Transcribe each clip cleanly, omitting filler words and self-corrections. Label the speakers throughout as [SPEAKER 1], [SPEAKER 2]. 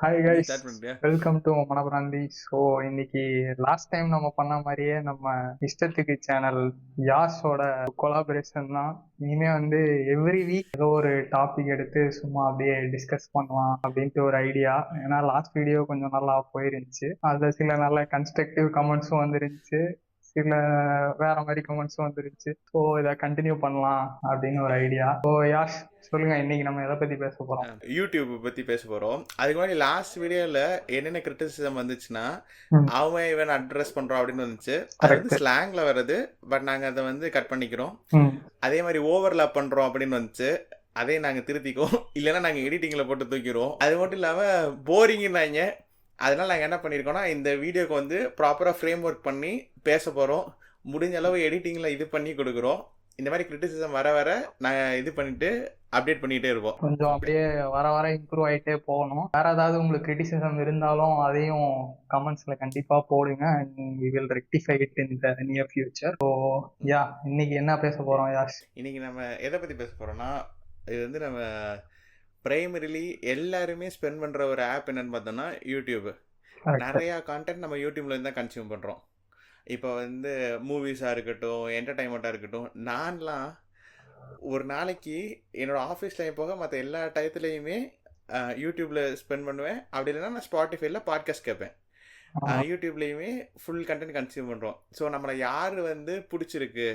[SPEAKER 1] Hi
[SPEAKER 2] நீ
[SPEAKER 1] guys,
[SPEAKER 2] start பண்ணிட்டியா?
[SPEAKER 1] Welcome to மனபிராந்தி. ஸோ இன்னைக்கு லாஸ்ட் டைம் நம்ம பண்ண மாதிரியே நம்ம இஷ்டத்துக்கு சேனல் யாஷோட கொலாபரேஷன் தான். இனிமே வந்து எவ்ரி வீக் ஏதோ ஒரு டாபிக் எடுத்து சும்மா அப்படியே டிஸ்கஸ் பண்ணலாம் அப்படின்ட்டு ஒரு ஐடியா. ஏன்னா லாஸ்ட் வீடியோ கொஞ்சம் நல்லா போயிருந்துச்சு, அதில் சில நல்ல கன்ஸ்ட்ரக்டிவ் கமெண்ட்ஸும் வந்துருந்துச்சு, சில வேற மாதிரி கமெண்ட்ஸும் வந்துருந்துச்சு. ஸோ இதை கண்டினியூ பண்ணலாம் அப்படின்னு ஒரு ஐடியா. ஸோ யாஷ், சொல்லுங்க, இன்னைக்கு நம்ம எதை பத்தி பேச போறோம்?
[SPEAKER 2] யூடியூப் பற்றி பேச போகிறோம். அதுக்கு முன்னாடி லாஸ்ட் வீடியோவில் என்னென்ன கிரிட்டிசிசம் வந்துச்சுன்னா,
[SPEAKER 1] ம்,
[SPEAKER 2] அவன் இவன் அட்ரஸ் பண்ணுறோம் அப்படின்னு வந்துச்சு. அது வந்து
[SPEAKER 1] கரெக்ட்.
[SPEAKER 2] ஸ்லாங்கில் வருது, பட் நாங்கள் அதை வந்து கட் பண்ணிக்கிறோம்.
[SPEAKER 1] ம்,
[SPEAKER 2] அதே மாதிரி ஓவர்லாப் பண்ணுறோம் அப்படின்னு வந்துச்சு, அதே நாங்கள் திருத்திக்குவோம். இல்லைன்னா நாங்கள் எடிட்டிங்கில் போட்டு தூக்கிடுவோம். அது மட்டும் இல்லாமல் போரிங்னாங்க. அதனால் நாங்கள் என்ன பண்ணியிருக்கோம்னா, இந்த வீடியோக்கு வந்து ப்ராப்பராக ஃப்ரேம் ஒர்க் பண்ணி பேச போகிறோம். முடிஞ்ச அளவு எடிட்டிங்கில் இது பண்ணி கொடுக்குறோம். இந்த மாதிரி கிரிட்டிசிசம் வர வர நாங்கள் இது பண்ணிவிட்டு அப்டேட் பண்ணிகிட்டே இருப்போம்.
[SPEAKER 1] கொஞ்சம் அப்படியே வர வர இம்ப்ரூவ் ஆயிட்டே போகணும். வேற ஏதாவது உங்களுக்கு கிரிட்டிசிசம் இருந்தாலும் அதையும் கமெண்ட்ஸ்ல கண்டிப்பா போடுங்க. we will rectify it in the near future. So yeah, இன்னைக்கு என்ன பேச போறோம் யாஷ்?
[SPEAKER 2] இன்னைக்கு நம்ம எதை பற்றி பேச போகிறோம்னா, இது வந்து நம்ம பிரைமரிலி எல்லாருமே ஸ்பெண்ட் பண்ணுற ஒரு ஆப் என்னன்னு பார்த்தோம்னா யூடியூப்.
[SPEAKER 1] கரெக்ட்.
[SPEAKER 2] நிறையா கான்டென்ட் நம்ம யூடியூப்லேருந்து தான் கன்சியூம் பண்ணுறோம். இப்போ வந்து மூவிஸாக இருக்கட்டும், என்டர்டைன்மெண்ட்டாக இருக்கட்டும். நான்லாம் ஒரு நாளைக்கு என்னோட ஆஃபீஸ் டைம் போக மற்ற எல்லா டயத்துலேயுமே யூடியூப்பில் ஸ்பெண்ட் பண்ணுவேன். அப்படி இல்லைன்னா நான் ஸ்பாட்டிஃபைல பாட்காஸ்ட் கேட்பேன். யூடியூப்லேயுமே ஃபுல் கண்டென்ட் கன்சியூம் பண்ணுறோம். ஸோ நம்மளை யார் வந்து பிடிச்சிருக்கு,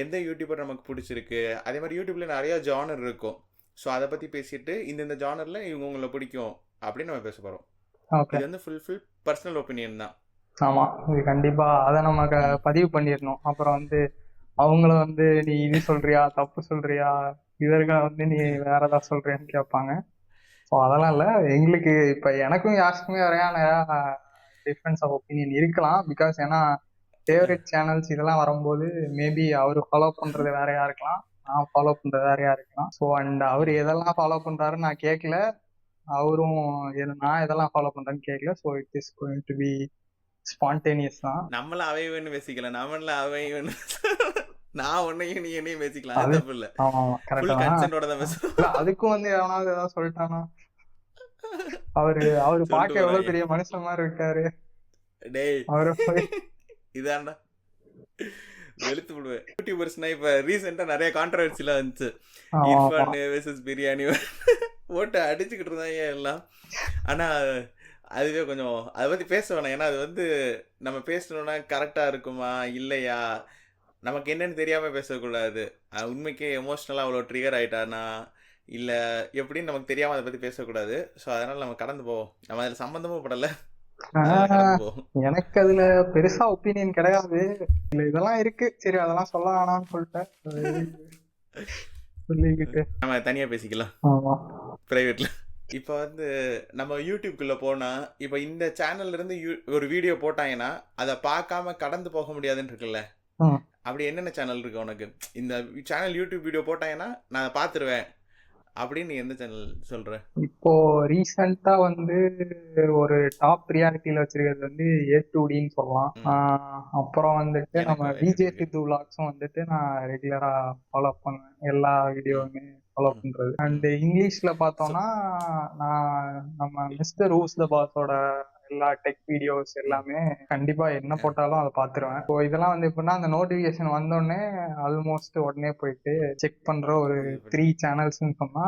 [SPEAKER 2] எந்த யூடியூபர் நமக்கு பிடிச்சிருக்கு, அதே மாதிரி யூடியூப்பில் நிறையா ஜானர் இருக்கும். ஸோ அதை பற்றி பேசிட்டு இந்த ஜானரில் இவங்க உங்களை பிடிக்கும் அப்படின்னு நம்ம பேச போகிறோம்.
[SPEAKER 1] ஓகே.
[SPEAKER 2] இது வந்து ஃபுல் பர்சனல் ஒப்பீனியன் தான்.
[SPEAKER 1] ஆமா, இது கண்டிப்பா அதை நம்ம பதிவு பண்ணிடணும். அப்புறம் வந்து அவங்கள வந்து நீ இது சொல்றியா, தப்பு சொல்றியா, இவர்களை வந்து நீ வேற ஏதாவது சொல்றியான்னு கேட்பாங்க. ஸோ அதெல்லாம் இல்லை. எங்களுக்கு இப்போ எனக்கும் யாருக்குமே வரையான டிஃப்ரென்ஸ் ஆஃப் ஒப்பீனியன் இருக்கலாம். பிகாஸ் ஏன்னா ஃபேவரட் சேனல்ஸ் இதெல்லாம் வரும்போது மேபி அவர் ஃபாலோ பண்ணுறது வேறையா இருக்கலாம், நான் ஃபாலோ பண்ணுறது வேறையா இருக்கலாம். ஸோ அண்ட் அவர் எதெல்லாம் ஃபாலோ பண்ணுறாருன்னு நான் கேட்கல, அவரும் நான் எதெல்லாம் ஃபாலோ பண்ணுறேன்னு கேட்கல. So it is going to be spontaneous தான்.
[SPEAKER 2] நம்மள அவைவன்னு பேசிக்கலாம், நம்மள அவைவன்னு நான் உன்னையும் நீ என்னையும் பேசிக்கலாம், அது
[SPEAKER 1] அது
[SPEAKER 2] தப்பு இல்லை.
[SPEAKER 1] ஆமா ஆமா கரெக்ட்
[SPEAKER 2] ஃபுல்
[SPEAKER 1] தான்.
[SPEAKER 2] கன்சென்ட்டோட தான்
[SPEAKER 1] இல்ல,
[SPEAKER 2] பேசுவோம்.
[SPEAKER 1] அதுக்கும் வந்து எவனாவது ஏதாவது சொல்லிட்டானா? அவரு
[SPEAKER 2] சொல்லிட்டு
[SPEAKER 1] பார்க்க எவ்வளவு
[SPEAKER 2] போறாங்க.
[SPEAKER 1] பெரிய மனுஷன் மாதிரி இருக்காரு.
[SPEAKER 2] டேய்
[SPEAKER 1] அவரை போய்
[SPEAKER 2] இதாண்டா வெளுத்து விடுவேன். யூடியூபர்ஸ்னா இப்போ ரீசெண்டாக நிறைய கான்ட்ரவர்சிலாம் வந்துச்சு.
[SPEAKER 1] ஆமா ஆமா
[SPEAKER 2] இர்ஃபான் வெர்சஸ் பிரியாணி போட்டு அடிச்சுக்கிட்டு இருந்தாங்க எல்லாம். ஆனால் அதுவே கொஞ்சம் அதை பற்றி பேச வேணாம். ஏன்னா அது வந்து நம்ம பேசணுன்னா கரெக்டாக இருக்குமா இல்லையா, நமக்கு என்னன்னு தெரியாமல் பேசக்கூடாது. உண்மைக்கே எமோஷ்னலாக அவ்வளோ ட்ரிகர் ஆகிட்டானா இல்லை எப்படின்னு நமக்கு தெரியாமல் அதை பற்றி பேசக்கூடாது. ஸோ அதனால் நம்ம கடந்து போவோம். நம்ம அதில் சம்மந்தமும் படலை, அதனால் கடந்து போவோம்.
[SPEAKER 1] எனக்கு அதுல பெருசா ஒப்பீனியன் கிடையாது. இல்ல இதெல்லாம் இருக்கு, சரி அதெல்லாம் சொல்ல வேணாம்னு சொல்லிட்டேன். சொல்லிக்கிட்டு
[SPEAKER 2] நம்ம தனியாக பேசிக்கலாம்
[SPEAKER 1] ஆமா.
[SPEAKER 2] ப்ரைவேட்டில். இப்போ வந்து நம்ம யூடியூப்குள்ளே போனால், இப்போ இந்த சேனல்லேருந்து ஒரு வீடியோ போட்டாங்கன்னா அதை பார்க்காம கடந்து போக முடியாதுன்னு இருக்குல்ல.
[SPEAKER 1] ம்.
[SPEAKER 2] அப்படி என்னென்ன சேனல் இருக்கு உனக்கு? இந்த சேனல் யூடியூப் வீடியோ போட்டாங்கன்னா நான் அதை பார்த்துருவேன் அப்படின்னு நீ எந்த சேனல் சொல்கிற?
[SPEAKER 1] இப்போ ரீசெண்டா வந்து ஒரு டாப் ப்ரியாரிட்டியில வச்சிருக்கிறது வந்து A2Dன்னு சொல்லலாம். அப்புறம் வந்துட்டு நம்ம
[SPEAKER 2] எனக்கும்
[SPEAKER 1] விஜே
[SPEAKER 2] இருக்கு.
[SPEAKER 1] சித்து விலாக்ஸும் வந்துட்டு நான் ரெகுலரா ஃபாலோ பண்ணுவேன். எல்லா வீடியோவுமே ஃபாலோ பண்றது. அண்ட் இங்கிலீஷ்ல பார்த்தோம்னா நான் நம்ம மிஸ்டர் ஹூஸ் த பாஸோட எல்லா டெக் வீடியோஸ் எல்லாமே கண்டிப்பா என்ன போட்டாலும் அதை பார்த்துருவேன். ஸோ இதெல்லாம் வந்து எப்படின்னா அந்த நோட்டிஃபிகேஷன் வந்தோடனே ஆல்மோஸ்ட் உடனே போயிட்டு செக் பண்ற ஒரு 3 சேனல்ஸ்ன்னு சொன்னா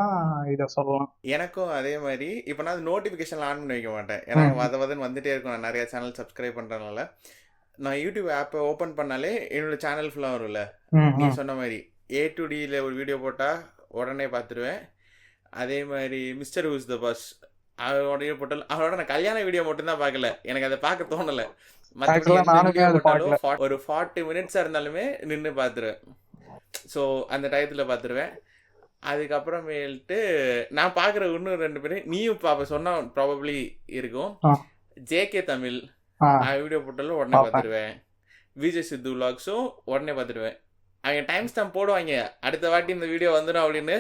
[SPEAKER 1] இதை சொல்லலாம்.
[SPEAKER 2] எனக்கும் அதே மாதிரி. இப்போ நான் நோட்டிஃபிகேஷன் ஆன் பண்ணி வைக்க மாட்டேன். ஏன்னா வதன்னு வந்துட்டே இருக்கும். நான் நிறைய சேனல் சப்ஸ்கிரைப் பண்ணுறதுனால நான் யூடியூப் ஆப்பை ஓப்பன் பண்ணாலே என்னோட சேனல் ஃபுல்லாக வரும்ல. நீ சொன்ன மாதிரி A2Dயில் ஒரு வீடியோ போட்டால் உடனே பார்த்துருவேன். அதே மாதிரி மிஸ்டர் ஹூஸ் த பாஸ் அவரோட போட்டால் அவரோட நான் கல்யாண வீடியோ மட்டும்தான் பார்க்கல, எனக்கு அதை பார்க்க தோணலை. மற்றபடி எந்த வீடியோ போட்டாலும் ஒரு 40 மினிட்ஸாக இருந்தாலுமே நின்று பார்த்துருவேன். ஸோ அந்த டயத்தில் பார்த்துருவேன். அதுக்கப்புறமேல்ட்டு நான் பார்க்குற இன்னும் 2 பேர் நீயும் பாப்ப சொன்னால் ப்ராபப்ளி இருக்கும். ஜேகே தமிழ் வீடியோ போட்டாலும் உடனே பார்த்துருவேன். விஜய் சித்து விலாக்ஸும் உடனே பார்த்துருவேன். அவங்க டைம் ஸ்டாம்ப் போடுவாங்க, அடுத்த வாட்டி இந்த வீடியோ வந்துடும் அப்படின்னு.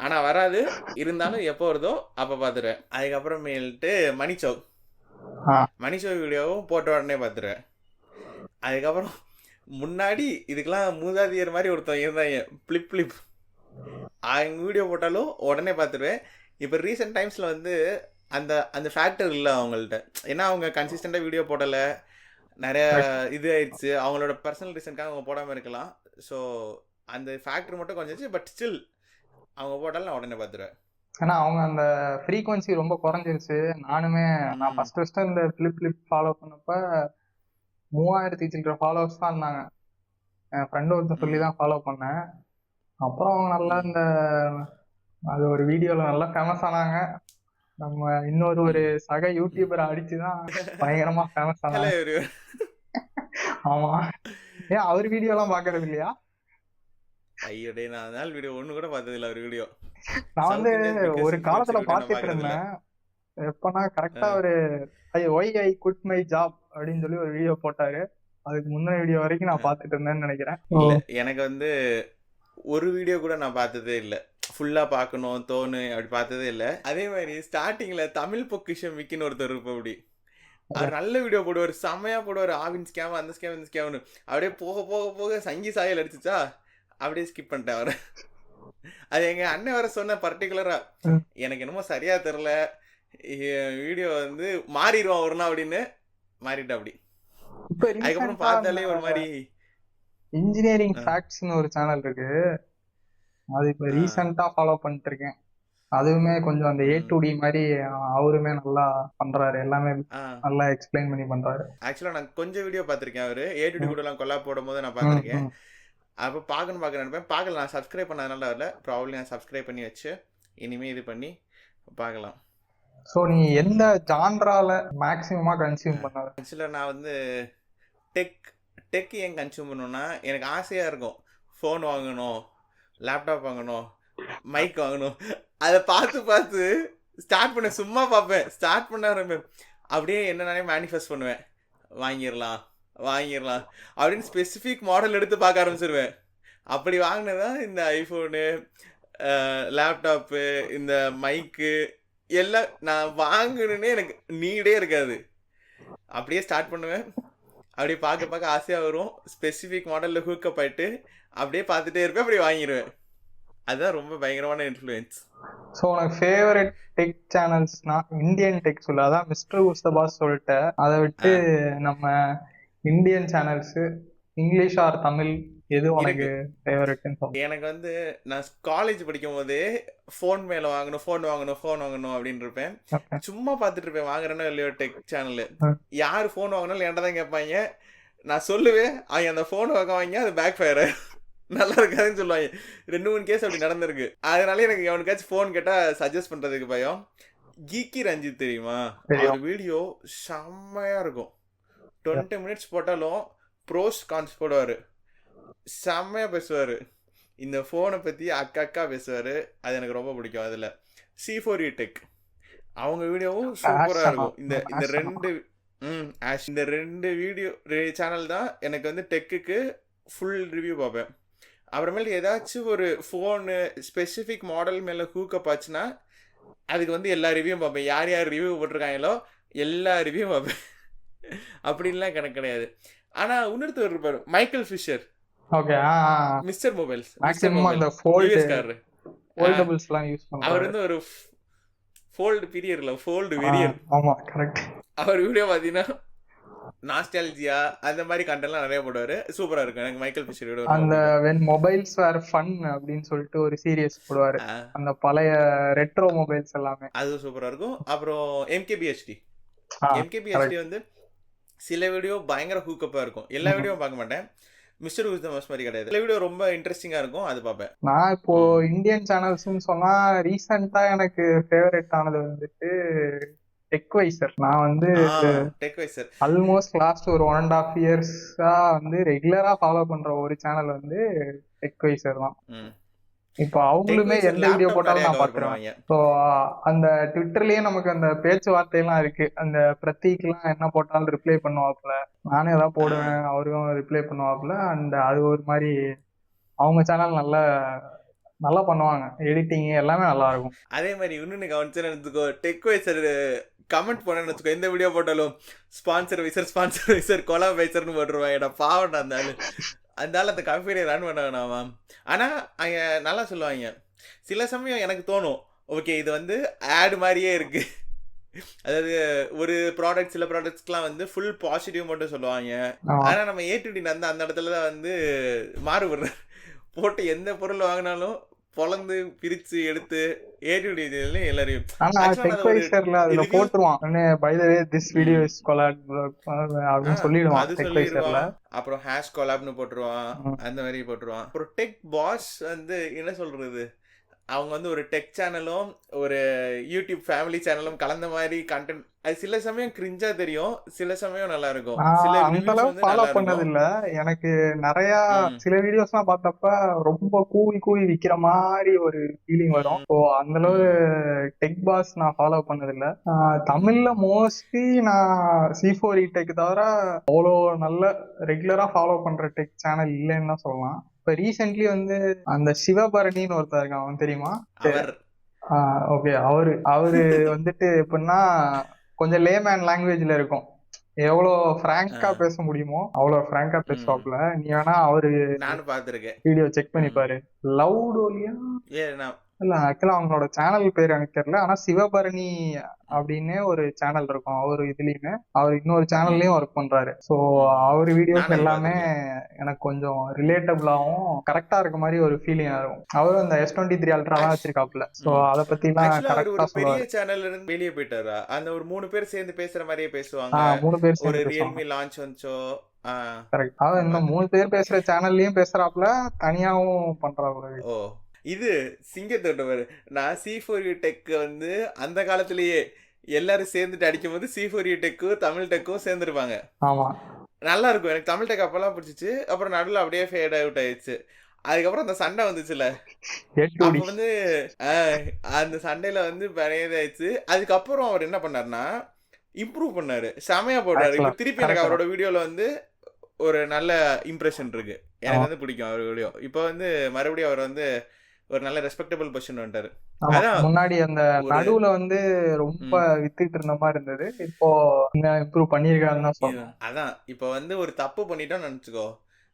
[SPEAKER 2] ஆனால் வராது, இருந்தாலும் எப்போ வருதோ அப்போ பார்த்துருவேன். அதுக்கப்புறமேல்ட்டு மணிஷோ வீடியோவும் போட்ட உடனே பார்த்துருவேன். அதுக்கப்புறம் முன்னாடி இதுக்கெல்லாம் மூதாதியர் மாதிரி ஒருத்தன் இருந்தாங்க, பிளிப் அவங்க வீடியோ போட்டாலும் உடனே பார்த்துருவேன். இப்போ ரீசெண்ட் டைம்ஸில் வந்து அந்த அந்த ஃபேக்டர் இல்லை அவங்கள்ட்ட. ஏன்னா அவங்க கன்சிஸ்டண்டாக வீடியோ போடலை, நிறைய இது ஆயிடுச்சு, அவங்களோட பர்சனல் ரீசனுக்காக அவங்க போடாமல் இருக்கலாம். ஸோ அந்த ஃபேக்டர் மட்டும் கொஞ்சம், பட் ஸ்டில் அவங்க போட்டாலும் நான் உடனே பார்த்துருவேன்.
[SPEAKER 1] ஏன்னா அவங்க அந்த ஃப்ரீக்வன்சி ரொம்ப குறைஞ்சிருச்சு. நான் ஃபர்ஸ்ட் இந்த ஃபிளிப் ஃபாலோ பண்ணப்ப 3000 சில்லற ஃபாலோவர்ஸ் தான் இருந்தாங்க. என் ஃப்ரெண்டு ஒருத்தர் சொல்லி தான் ஃபாலோ பண்ணேன். அப்புறம் அவங்க நல்லா அது ஒரு வீடியோல நல்லா ஃபேமஸ் ஆனாங்க. நம்ம ஒரு சக யூடியூபரை அடிச்சுதான் பயங்கரமா ஃபேமஸ் ஆனாங்க. ஆமா, ஏன் அவர் வீடியோ எல்லாம் பாக்குறது இல்லையா?
[SPEAKER 2] ஐயோடே, நான் அதனால வீடியோ ஒண்ணு கூட பார்த்தது இல்லை அவர் வீடியோ.
[SPEAKER 1] நான் வந்து ஒரு காலத்துல பாத்துட்டு இருந்தேன். எப்பனா கரெக்டா ஒரு why I quit my job அப்படின்னு சொல்லி ஒரு வீடியோ போட்டாரு. அதுக்கு முன்ன வீடியோ வரைக்கும் நான் பாத்துட்டு இருந்தேன்னு நினைக்கிறேன்.
[SPEAKER 2] எனக்கு வந்து ஒரு வீடியோ கூட நான் பார்த்ததே இல்லை, ஃபுல்லா பார்க்கணும் தோணு அப்படி பார்த்ததே இல்லை. அதே மாதிரி ஸ்டார்டிங்ல தமிழ் பொக்கிஷம் விக்கின்னு ஒருத்தர் இருப்போம். அப்படி அவர் நல்ல வீடியோ போடுவார், செம்மையா போடுவார். ஆவின் ஸ்கேம், அந்த ஸ்கேம், இந்த ஸ்கேம்னு அப்படியே போக போக போக சங்கி சாயல் அடிச்சுச்சா, அப்படியே ஸ்கிப் பண்ணிட்டேன் அவரை. அது எங்க அண்ணன் வர சொன்ன பர்டிகுலரா, எனக்கு என்னமோ சரியா தெரியல, வீடியோ வந்து மாறிடுவான் ஒரு நாள் அப்படின்னு மாறிட்டா. அப்படி அதுக்கப்புறம் பார்த்தாலே ஒரு மாதிரி
[SPEAKER 1] இன்ஜினியரிங் ஃபேக்ட்ஸ்னு ஒரு சேனல் இருக்கு, அது இப்ப ரீசெண்டா ஃபாலோ பண்ணிட்டு இருக்கேன். அதுவுமே கொஞ்சம் அந்த A2D மாதிரி அவருமே நல்லா பண்றாரு, எல்லாமே நல்லா எக்ஸ்பிளைன் பண்ணி பண்றாரு.
[SPEAKER 2] ஆக்சுவலா நான் கொஞ்சம் வீடியோ பார்த்திருக்கேன். அவரு A2D கூட எல்லாம் கொல்லா போடும் போது நான் பார்த்திருக்கேன். அப்போ பார்க்க நினைப்பேன், பார்க்கல. நான் சப்ஸ்கிரைப் பண்ணதுனால வரல, ப்ராபப்ளி நான் சப்ஸ்கிரைப் பண்ணி வச்சு இனிமே இது பண்ணி பார்க்கலாம்.
[SPEAKER 1] ஸோ நீ எந்த ஜான்ரால மேக்ஸிமமா கன்சியூம் பண்ணாத?
[SPEAKER 2] ஆக்சுவலாக நான் வந்து டெக் ஏன் கன்சியூம் பண்ணணும்னா, எனக்கு ஆசையாக இருக்கும் ஃபோன் வாங்கணும், லேப்டாப் வாங்கணும், மைக் வாங்கணும். அதை பார்த்து ஸ்டார்ட் பண்ண, சும்மா பார்ப்பேன், ஸ்டார்ட் பண்ண ஆரம்பிப்பேன், அப்படியே என்னென்னே மேனிஃபெஸ்ட் பண்ணுவேன், வாங்கிடலாம் அப்படின்னு ஸ்பெசிஃபிக் மாடல் எடுத்து பார்க்க ஆரம்பிச்சிருவேன். அப்படி வாங்கினதான் இந்த ஐஃபோனு, லேப்டாப்பு, இந்த மைக்கு எல்லாம் நான் வாங்கணுன்னே எனக்கு நீடே இருக்காது. அப்படியே ஸ்டார்ட் பண்ணுவேன், அப்படியே பார்க்க ஆசையாக வரும், ஸ்பெசிஃபிக் மாடலில் ஹூக்கப் ஆகிட்டு அப்படியே பார்த்துட்டே இருப்பேன், அப்படியே வாங்கிடுவேன். அதுதான் ரொம்ப பயங்கரமான இன்ஃப்ளூயன்ஸ்.
[SPEAKER 1] ஸோ உனக்கு ஃபேவரட் டெக் சேனல்ஸ்னா இந்தியன் டெக் சொல்லு, அதான் மிஸ்டர் உஸ்தபாஸ் சொல்லிட்டு. அதை விட்டு நம்ம Indian channels, English or Tamil, எது உனக்கு ஃபேவரட்னு?
[SPEAKER 2] எனக்கு வந்து நான் காலேஜ் படிக்கும் போதே ஃபோன் வாங்கணும் அப்படின்னு இருப்பேன். சும்மா பார்த்துட்டு இருப்பேன், வாங்குறேன்னா இல்லையோ டெக் சேனல். யார் ஃபோன் வாங்கினாலும் என்கிட்ட தான் கேட்பாங்க. நான் சொல்லுவேன், அவங்க அந்த ஃபோன் வாங்க அது பேக் ஃபயர் நல்லா இருக்காதுன்னு சொல்லுவாங்க. 2-3 கேஸ் அப்படி நடந்திருக்கு. அதனால எனக்கு எவனுக்காச்சும் ஃபோன் கேட்டால் சஜஸ்ட் பண்ணுறதுக்கு பயம். கீக்கி ரஞ்சித் தெரியுமா? ஒரு வீடியோ செம்மையாக இருக்கும், 20 மினிட்ஸ் போட்டாலும் ப்ரோஸ் கான்ஸ் போடுவார், செம்மையாக பேசுவார். இந்த ஃபோனை பற்றி அக்கா பேசுவார், அது எனக்கு ரொம்ப பிடிக்கும். அதில் C4E Tech அவங்க வீடியோவும் சூப்பராக இருக்கும். இந்த ரெண்டு வீடியோ சேனல் தான் எனக்கு வந்து டெக்குக்கு ஃபுல் ரிவ்யூ பார்ப்பேன். அப்புறமேல ஏதாச்சும் ஒரு ஃபோனு ஸ்பெசிஃபிக் மாடல் மேலே ஹூக்கப் ஆச்சுன்னா அதுக்கு வந்து எல்லா ரிவ்யூவும் பார்ப்பேன். யார் ரிவ்யூ போட்டிருக்காங்களோ எல்லா ரிவ்யூவும் பார்ப்பேன். அப்படின்லாம் கணக்கு கிடையாது. ஆனால் இன்னொருத்தர் இருப்பார், மைக்கேல் ஃபிஷர், மிஸ்டர் மொபைல்ஸ், அவர் வந்து ஒரு ஃபோல்டு பீரியர்ல ஃபோல்டு வெரியர். அவர் வீடியோ பார்த்தீங்கன்னா நாஸ்டால்ஜியா அந்த மாதிரி கண்டென்ட்லாம் நிறைய போடுவாரு, சூப்பரா இருக்கும். எனக்கு மைக்கேல் ஃபிஷர் வீடியோ.
[SPEAKER 1] அந்த வென் மொபைல்ஸ் வேர் ஃபன் அப்படின்னு சொல்லிட்டு ஒரு சீரியஸ் போடுவாரு, அந்த பழைய ரெட்ரோ மொபைல்ஸ் எல்லாமே, அது
[SPEAKER 2] சூப்பரா இருக்கும். அப்புறம் MKBHD வந்து சில வீடியோ பயங்கர ஹூக்கப்பா இருக்கும். எல்லா வீடியோவும் பார்க்க மாட்டேன், மிஸ்டர் உஸ்தபாஸ் மாதிரி கிடையாது. சில வீடியோ ரொம்ப இன்ட்ரெஸ்டிங்கா இருக்கும், அது பார்ப்பேன்.
[SPEAKER 1] நான் இப்போ இந்தியன் சேனல்ஸ்னு சொன்னா ரீசெண்டா எனக்கு ஃபேவரட் ஆனது வந்துட்டு டெக்வைசர். நான் வந்து ஆல்மோஸ்ட் லாஸ்ட் ஒரு 1.5 இயர்ஸா வந்து ரெகுலரா ஃபாலோ பண்ற ஒரு சேனல் வந்து டெக்வைசர் தான். இப்போ அவங்களுமே எந்த வீடியோ போட்டாலும் நான் பாத்துருவேன். ஸோ அந்த ட்விட்டர்லயே நமக்கு அந்த பேச்சுவார்த்தையெல்லாம் இருக்கு. அந்த பிரதீக்லாம் என்ன போட்டாலும் ரிப்ளை பண்ணுவாப்புல, நானே ஏதாவது போடுவேன், அவரும் ரிப்ளை பண்ணுவாப்புல. அந்த அது ஒரு மாதிரி அவங்க சேனல் நல்லா பண்ணுவாங்க, எடிட்டிங் எல்லாமே நல்லா இருக்கும்.
[SPEAKER 2] அதே மாதிரி இன்னொன்னு கவனிச்சுக்கோ, டெக்வைசர் கமெண்ட் பண்ணேன்னு வச்சுக்கோ, எந்த வீடியோ போட்டாலும் ஸ்பான்சர் வைசர் கொலாபைசர்னு போட்டுருவாங்க. பாவண்டா அந்த அந்த கம்பெனியை ரன் பண்ண வேணாமா. ஆனால் அவங்க நல்லா சொல்லுவாங்க. சில சமயம் எனக்கு தோணும், ஓகே இது வந்து ஆடு மாதிரியே இருக்கு, அதாவது ஒரு ப்ராடக்ட் சில ப்ராடக்ட்ஸ்க்குலாம் வந்து ஃபுல் பாசிட்டிவ் மட்டும் சொல்லுவாங்க.
[SPEAKER 1] ஆமா
[SPEAKER 2] ஆனா நம்ம ஏடிடி வந்து அந்த இடத்துல தான் வந்து மாறுபடுற போட்டு எந்த பொருள் வாங்கினாலும் பொளந்து பிரிச்சு எடுத்து ஏடிடி எல்லாரையும்
[SPEAKER 1] ஆனா
[SPEAKER 2] ஆக்சுவலா அது ஒரு
[SPEAKER 1] டெக்வைசர்ல அதுல
[SPEAKER 2] ரிவ்யூ
[SPEAKER 1] போட்டுருவான் by the way this video is கொலாட் அப்படின்னு சொல்லிடுவான்
[SPEAKER 2] அது
[SPEAKER 1] டெக்வைசர்ல.
[SPEAKER 2] சொல்லிடுவான். அப்புறம் ஹேஷ் கொலாப்னு போட்டுருவான். அந்த மாதிரி போட்டுருவான். அப்புறம் டெக் பாஸ் வந்து என்ன சொல்றது, அவங்க வந்து ஒரு டெக் சேனலும் ஒரு யூடியூப் ஃபேமிலி சேனலும் கலந்த மாதிரி கண்டென்ட். அது சில சமயம் கிரிஞ்சா தெரியும், சில சமயம் நல்லா இருக்கும். சில
[SPEAKER 1] நான் அந்த
[SPEAKER 2] ரிவ்யூஸ்
[SPEAKER 1] அளவு
[SPEAKER 2] வந்து
[SPEAKER 1] ஃபாலோ
[SPEAKER 2] நல்லா
[SPEAKER 1] பண்ணது
[SPEAKER 2] இருக்கும்.
[SPEAKER 1] இல்ல. எனக்கு நிறைய
[SPEAKER 2] ம்.
[SPEAKER 1] சில வீடியோஸ்லாம் பார்த்தப்ப ரொம்ப கூவி கூவி விக்கிற மாதிரி ஒரு ஃபீலிங் வரும்.
[SPEAKER 2] ம்.
[SPEAKER 1] ஸோ அந்த அளவு
[SPEAKER 2] ம்.
[SPEAKER 1] டெக் பாஸ் நான் ஃபாலோ பண்ணது இல்ல.
[SPEAKER 2] ம்.
[SPEAKER 1] தமிழ்ல மோஸ்ட்லி நான் C4E டெக் தவிர அவ்வளோ நல்ல ரெகுலரா ஃபாலோ பண்ற டெக் சேனல் இல்லைன்னு தான் சொல்லலாம். இப்ப ரீசென்ட்லி வந்து அந்த சிவபரணின்னு ஒருத்தர் இருக்கான், அவன் தெரியுமா?
[SPEAKER 2] அவர்
[SPEAKER 1] ஓகே. அவரு அவரு வந்துட்டு எப்படின்னா கொஞ்சம் லேமேன் லாங்குவேஜ்ல இருக்கும். எவ்வளோ
[SPEAKER 2] ஆ.
[SPEAKER 1] ஃப்ராங்கா பேச முடியுமோ அவ்வளோ ஃப்ராங்கா
[SPEAKER 2] ம்.
[SPEAKER 1] பேசுவாப்புல. நீ வேணா அவரு
[SPEAKER 2] நானும் பார்த்துருக்கேன்.
[SPEAKER 1] வீடியோ செக் பண்ணி
[SPEAKER 2] ம்.
[SPEAKER 1] பாரு. லவுடோலியா
[SPEAKER 2] நான்
[SPEAKER 1] இல்ல ஆக்சுவலா அவங்களோட சேனல் பேர் எனக்கு தெரியல. ஆனா சிவபரணி அப்படின்னு ஒரு சேனல் இருக்கும் அவரு இதுலயுமே. அவர் இன்னொரு
[SPEAKER 2] ம்.
[SPEAKER 1] சேனல்லயும் ஒர்க் பண்றாரு. ஸோ
[SPEAKER 2] ம்.
[SPEAKER 1] அவர் வீடியோஸ்
[SPEAKER 2] நானும் அது
[SPEAKER 1] எல்லாமே
[SPEAKER 2] பார்த்துருக்கேன்.
[SPEAKER 1] எனக்கு கொஞ்சம் ரிலேட்டபிளாவும் கரெக்டா இருக்க மாதிரி ஒரு ஃபீலிங்கா இருக்கும். அவரும் இந்த S23 அல்ட்ரா தான் வச்சிருக்காப்புல. ஸோ அதை பத்தி எல்லாம்
[SPEAKER 2] ஆக்சுவலா அவர்
[SPEAKER 1] கரெக்டா
[SPEAKER 2] ஒரு பெரிய
[SPEAKER 1] சொல்லுவாரு.
[SPEAKER 2] சேனல்ல இருந்து வெளியே போயிட்டாரா? அந்த ஒரு 3 பேர் சேர்ந்து பேசுற மாதிரியே பேசுவாங்க.
[SPEAKER 1] 3 பேர்
[SPEAKER 2] ஒரு
[SPEAKER 1] சேர்ந்து பேசுவாங்க.
[SPEAKER 2] ரியல்மி லான்ச் வந்துச்சோ. ஆ,
[SPEAKER 1] கரெக்ட். அதான்
[SPEAKER 2] நான்
[SPEAKER 1] இந்த 3
[SPEAKER 2] பார்த்துருக்கேன்.
[SPEAKER 1] பேர் பேசுற சேனல்லயும் பேசுறாப்புல, தனியாவும் பண்றாப்புல.
[SPEAKER 2] ஓ, இது சிங்கத்தொட்டவர். நான் C4U டெக் வந்து அந்த காலத்திலேயே எல்லாரும் சேர்ந்துட்டு அடிக்கும் போது C4U டெக்கும் தமிழ் டெக்கும் சேர்ந்துருப்பாங்க.
[SPEAKER 1] ஆமா.
[SPEAKER 2] நல்லா இருக்கும். எனக்கு தமிழ் டெக் அப்பெல்லாம் பிடிச்சிச்சு. அப்புறம் நடுவில் அப்படியே ஃபேட் அவுட் ஆயிடுச்சு. அதுக்கப்புறம் அந்த சண்டை வந்துச்சுல,
[SPEAKER 1] A2D.
[SPEAKER 2] அப்ப வந்து அந்த சண்டையில வந்து பழையதாயிடுச்சு. அதுக்கப்புறம் அவர் என்ன பண்ணாருன்னா இம்ப்ரூவ் பண்ணாரு, செமையா போட்டாரு.
[SPEAKER 1] ஆக்சுவலா
[SPEAKER 2] இப்ப திருப்பி எனக்கு
[SPEAKER 1] கரெக்ட்
[SPEAKER 2] அவரோட
[SPEAKER 1] தான்.
[SPEAKER 2] வீடியோல வந்து ஒரு நல்ல இம்ப்ரெஷன் இருக்கு. எனக்கு
[SPEAKER 1] ஆமா.
[SPEAKER 2] வந்து பிடிக்கும் அவர் வீடியோ. இப்போ வந்து மறுபடியும் அவர் வந்து ஒரு நல்ல ரெஸ்பெக்டபிள் பொசிஷன் வந்துட்டாரு.
[SPEAKER 1] ஆமா.
[SPEAKER 2] அதான்
[SPEAKER 1] முன்னாடி அந்த
[SPEAKER 2] ஒரு
[SPEAKER 1] நடுவுல வந்து ரொம்ப
[SPEAKER 2] ம்,
[SPEAKER 1] வித்துட்டு இருந்த மாதிரி இருந்தது. இப்போ இன்னும் இம்ப்ரூவ் பண்ணிருக்காருன்னு தான் சொல்லணும்.
[SPEAKER 2] அதான் இப்போ வந்து ஒரு தப்பு பண்ணிட்டோம்னு நினச்சிக்கோ,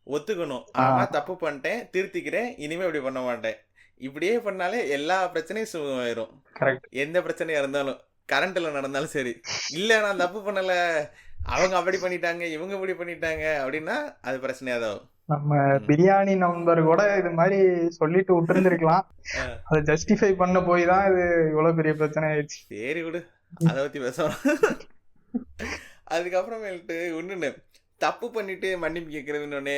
[SPEAKER 2] ஒத்துக்கணும்.
[SPEAKER 1] ஆ
[SPEAKER 2] ஆமா தப்பு பண்ணிட்டேன், திருத்திக்கிறேன், இனிமே இப்படி பண்ண மாட்டேன். இப்படியே பண்ணாலே எல்லா பிரச்சனையும் சுகமாயிரும்.
[SPEAKER 1] கரெக்ட்.
[SPEAKER 2] எந்த பிரச்சனையா இருந்தாலும், கரண்ட்ல நடந்தாலும் சரி. இல்ல நான் தப்பு பண்ணல, அவங்க அப்படி பண்ணிட்டாங்க, இவங்க இப்படி பண்ணிட்டாங்க அப்படின்னா அது பிரச்சனையா தான் ஆகும்.
[SPEAKER 1] நம்ம பிரியாணி நம்பர் கூட இது மாதிரி சொல்லிட்டு விட்டுருந்துருக்கலாம். அதை ஜஸ்டிஃபை பண்ண போய் தான் இது இவ்வளவு பெரிய பிரச்சனை ஆயிடுச்சு.
[SPEAKER 2] சரி விடு, அதை பத்தி பேசலாம். அதுக்கப்புறமேல்ட்டு ஒண்ணுன்னு தப்பு பண்ணிட்டு மன்னிப்பு கேட்கறதுன்னு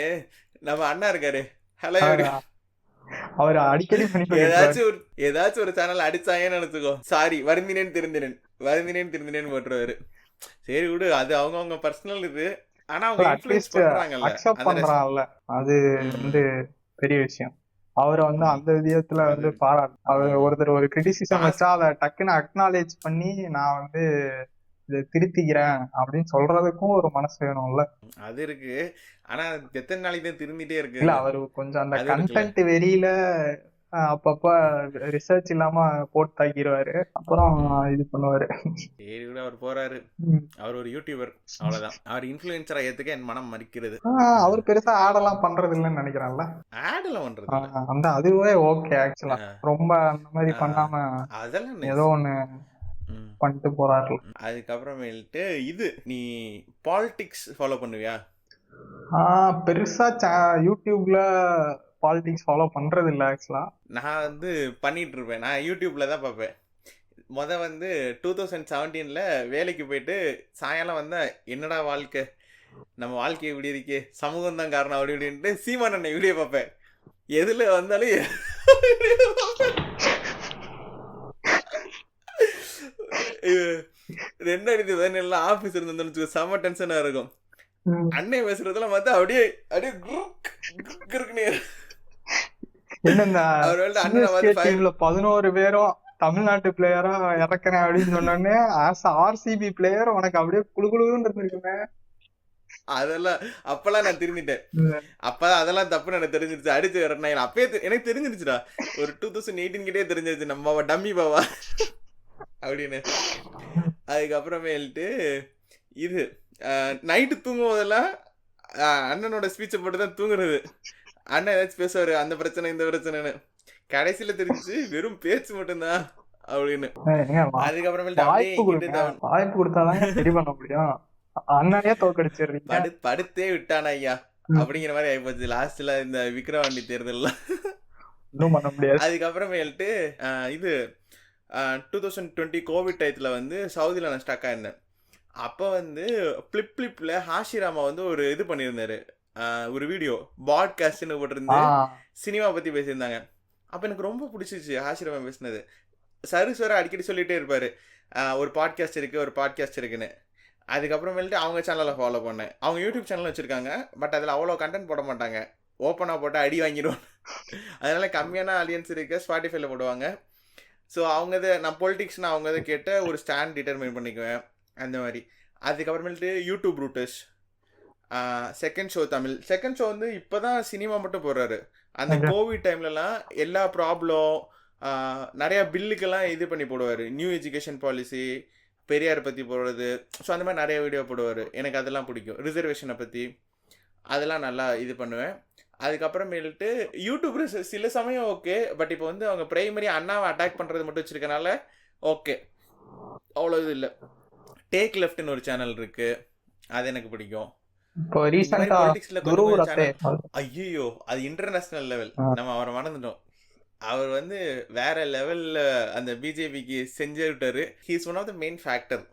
[SPEAKER 2] நம்ம அண்ணா இருக்காரு, ஹலோ
[SPEAKER 1] அவர் அடிக்கடி
[SPEAKER 2] ஏதாச்சும் ஒரு சேனல் அடிச்சாங்கன்னு நினைச்சுக்கோ, சாரி வருந்தினேன் திருந்தினேன்னு போட்டுருவாரு. சரி விடு, அது அவங்கவுங்க பர்சனல் இது. ஆனா அவங்க இன்ஃப்ளூயன்ஸ் பண்றாங்கல்ல,
[SPEAKER 1] அக்செப்ட்
[SPEAKER 2] அந்த
[SPEAKER 1] பண்றான்ல, அது வந்து பெரிய விஷயம். அவரை வந்து அந்த விதத்துல வந்து பாராட்டு. அவர் ஒருத்தர் ஒரு கிரிட்டிசிசம் வச்சா அதை டக்குன்னு அக்னாலேஜ் பண்ணி நான் வந்து இதை திருத்திக்கிறேன் அப்படின்னு சொல்றதுக்கும் ஒரு மனசு வேணும்ல.
[SPEAKER 2] அது இருக்கு. ஆனா எத்தனை நாளைக்கு தான் திரும்பிட்டே இருக்கு.
[SPEAKER 1] இல்ல அவரு கொஞ்சம் அந்த
[SPEAKER 2] அது இருக்குல்ல.
[SPEAKER 1] கண்டென்ட் வெறியில அப்பப்ப ரிசர்ச் இல்லாம போட்டு தாக்கிடுவாரு, அப்புறம் இது பண்ணுவாரு.
[SPEAKER 2] சரி விட, அவர் போறாரு. அவர் ஒரு யூடியூபர், அவ்வளவுதான். அவர் இன்ஃப்ளூயன்சரா ஏத்துக்க என் மனம் மறிக்கிறது.
[SPEAKER 1] அவர் பெருசா ஆடெல்லாம் பண்றது இல்லைன்னு நினைக்கிறான்ல.
[SPEAKER 2] ஆடெல்லாம் பண்றது இல்ல.
[SPEAKER 1] அந்த அதுவே ஓகே ஆக்சுவலா. ரொம்ப அந்த மாதிரி பண்ணாம
[SPEAKER 2] அதெல்லாம்
[SPEAKER 1] ஏதோ ஒண்ணு பண்ணிட்டு போறாரு.
[SPEAKER 2] அதுக்கப்புறமேல்ட்டு இது, நீ பாலிடிக்ஸ் ஃபாலோ பண்ணுவியா?
[SPEAKER 1] பெருசா யூடியூப்ல பாலிடிக்ஸ் ஃபாலோ பண்றது இல்ல ஆக்சுவலா.
[SPEAKER 2] நான் வந்து பண்ணிட்டு இருப்பேன். நான் யூடியூப்ல தான் பார்ப்பேன். வந்து 2017ல வேலைக்கு போயிட்டு சாயங்காலம் வந்தா, என்னடா வாழ்க்கை, நம்ம வாழ்க்கை இப்படி இருக்கே, சமூகம் தான் காரணம் அப்படி இப்படின்ட்டு சீமான் அண்ணன் வீடியோ பார்ப்பேன். எதுல வந்தாலும் 2017 ஆபீஸ் இருந்து செம டென்ஷனா இருக்கும். அண்ணன் பேசுறதெல்லாம் பார்த்தா அப்படியே அப்படியே
[SPEAKER 1] டீம்ல 11 பேரும் தமிழ்நாட்டு பிளேயரா இறக்குறேன் அப்படின்னு சொன்னோடனே ஆஸ் ஆர்சிபி பிளேயர் உனக்கு அப்படியே குளுகுளுன்னு இருந்திருக்குமே.
[SPEAKER 2] அதெல்லாம் அப்பெல்லாம் நான் திரும்பிட்டேன். அப்பதான் அதெல்லாம் தப்புன்னு எனக்கு தெரிஞ்சிருச்சு. அடிச்சு வரேன் அப்பயே எனக்கு தெரிஞ்சிருச்சுடா. ஒரு 2018 கிட்டே தெரிஞ்சிருச்சு நம்ம டம்மி பாவா அப்படின்னு. அதுக்கப்புறமேல்ட்டு இது நைட்டு தூங்கும் போதெல்லாம் அண்ணனோட ஸ்பீச்சை போட்டு தான் தூங்குறது. அண்ணன் ஏதாச்சும் பேசுவாரு, அந்த பிரச்சனை இந்த பிரச்சனைன்னு. கடைசியில தெரிஞ்சு வெறும் பேச்சு மட்டும்தான் அப்படின்னு.
[SPEAKER 1] ஏங்க,
[SPEAKER 2] அதுக்கப்புறமேட்டு அப்படியே
[SPEAKER 1] வாய்ப்பு
[SPEAKER 2] இங்கிட்டு
[SPEAKER 1] கொடுங்க, வாய்ப்பு கொடுத்தாதாங்க சரி பண்ண முடியும். அண்ணனையே தோக்கடிச்சிடுறீங்க.
[SPEAKER 2] படுத்தே விட்டானா ஐயா
[SPEAKER 1] ம்.
[SPEAKER 2] அப்படிங்கிற மாதிரி ஆயிப்போச்சு லாஸ்ட்ல இந்த விக்ரவாண்டி தேர்தல்ல.
[SPEAKER 1] ஒன்றும் பண்ண முடியாது.
[SPEAKER 2] அதுக்கப்புறமேல்ட்டு இது 2020 கோவிட் டயத்தில் வந்து சவுதியில் நான் ஸ்டக் ஆயிருந்தேன். அப்போ வந்து ஃப்ளிப்பில் ஹாஷிராமா வந்து ஒரு இது பண்ணியிருந்தாரு, ஒரு வீடியோ பாட்காஸ்ட்னு போட்டிருந்து சினிமா பற்றி பேசியிருந்தாங்க. அப்போ எனக்கு ரொம்ப பிடிச்சிச்சு ஹாஷிராமா பேசினது. சரு அடிக்கடி சொல்லிகிட்டே இருப்பார் ஒரு பாட்காஸ்ட் இருக்குது ஒரு பாட்காஸ்ட் இருக்குன்னு. அதுக்கப்புறமேல்ட்டு அவங்க சேனலை ஃபாலோ பண்ணேன். அவங்க யூடியூப் சேனல் வச்சுருக்காங்க, பட் அதில் அவ்வளோ கண்டென்ட் போட மாட்டாங்க, ஓப்பனாக போட்டால் அடி வாங்கிடுவோம். அதனால் கம்மியான ஆடியன்ஸ் இருக்க ஸ்பாட்டிஃபைல போடுவாங்க. ஸோ அவங்க இதை நான் பொலிட்டிக்ஸ்னு அவங்க இதை கேட்ட ஒரு ஸ்டாண்ட் டிட்டர்மைன் பண்ணிக்குவேன் அந்த மாதிரி. அதுக்கப்புறமேல்ட்டு YouTube routers, second show Tamil. Second show வந்து இப்போ தான் சினிமா மட்டும் போடுறாரு. அந்த கோவிட் டைம்லலாம் எல்லா ப்ராப்ளம் நிறையா பில்லுக்கெல்லாம் இது பண்ணி போடுவார். நியூ எஜுகேஷன் பாலிசி, பெரியார் பற்றி போடுறது, ஸோ அந்த மாதிரி நிறைய வீடியோ போடுவார். எனக்கு அதெல்லாம் பிடிக்கும். ரிசர்வேஷனை பற்றி அதெல்லாம் நல்லா இது பண்ணுவேன். அதுக்கப்புறமேல்ட்டு யூடியூப் சில சமயம் ஓகே, பட் இப்போ வந்து அவங்க பிரைமரி அண்ணாவை அட்டாக் பண்ணுறது மட்டும் வச்சுருக்கனால ஓகே, அவ்வளோ இது இல்லை. டேக் லெஃப்ட்னு ஒரு சேனல் இருக்குது, அது எனக்கு பிடிக்கும்.
[SPEAKER 1] இப்போ ரீசெண்டா
[SPEAKER 2] ஐயோ அது இன்டர்நேஷனல் லெவல், நம்ம அவரை மறந்துட்டோம். அவர் வந்து வேற லெவல்ல அந்த பிஜேபிக்கு செஞ்சு விட்டாரு. He's one of the main factor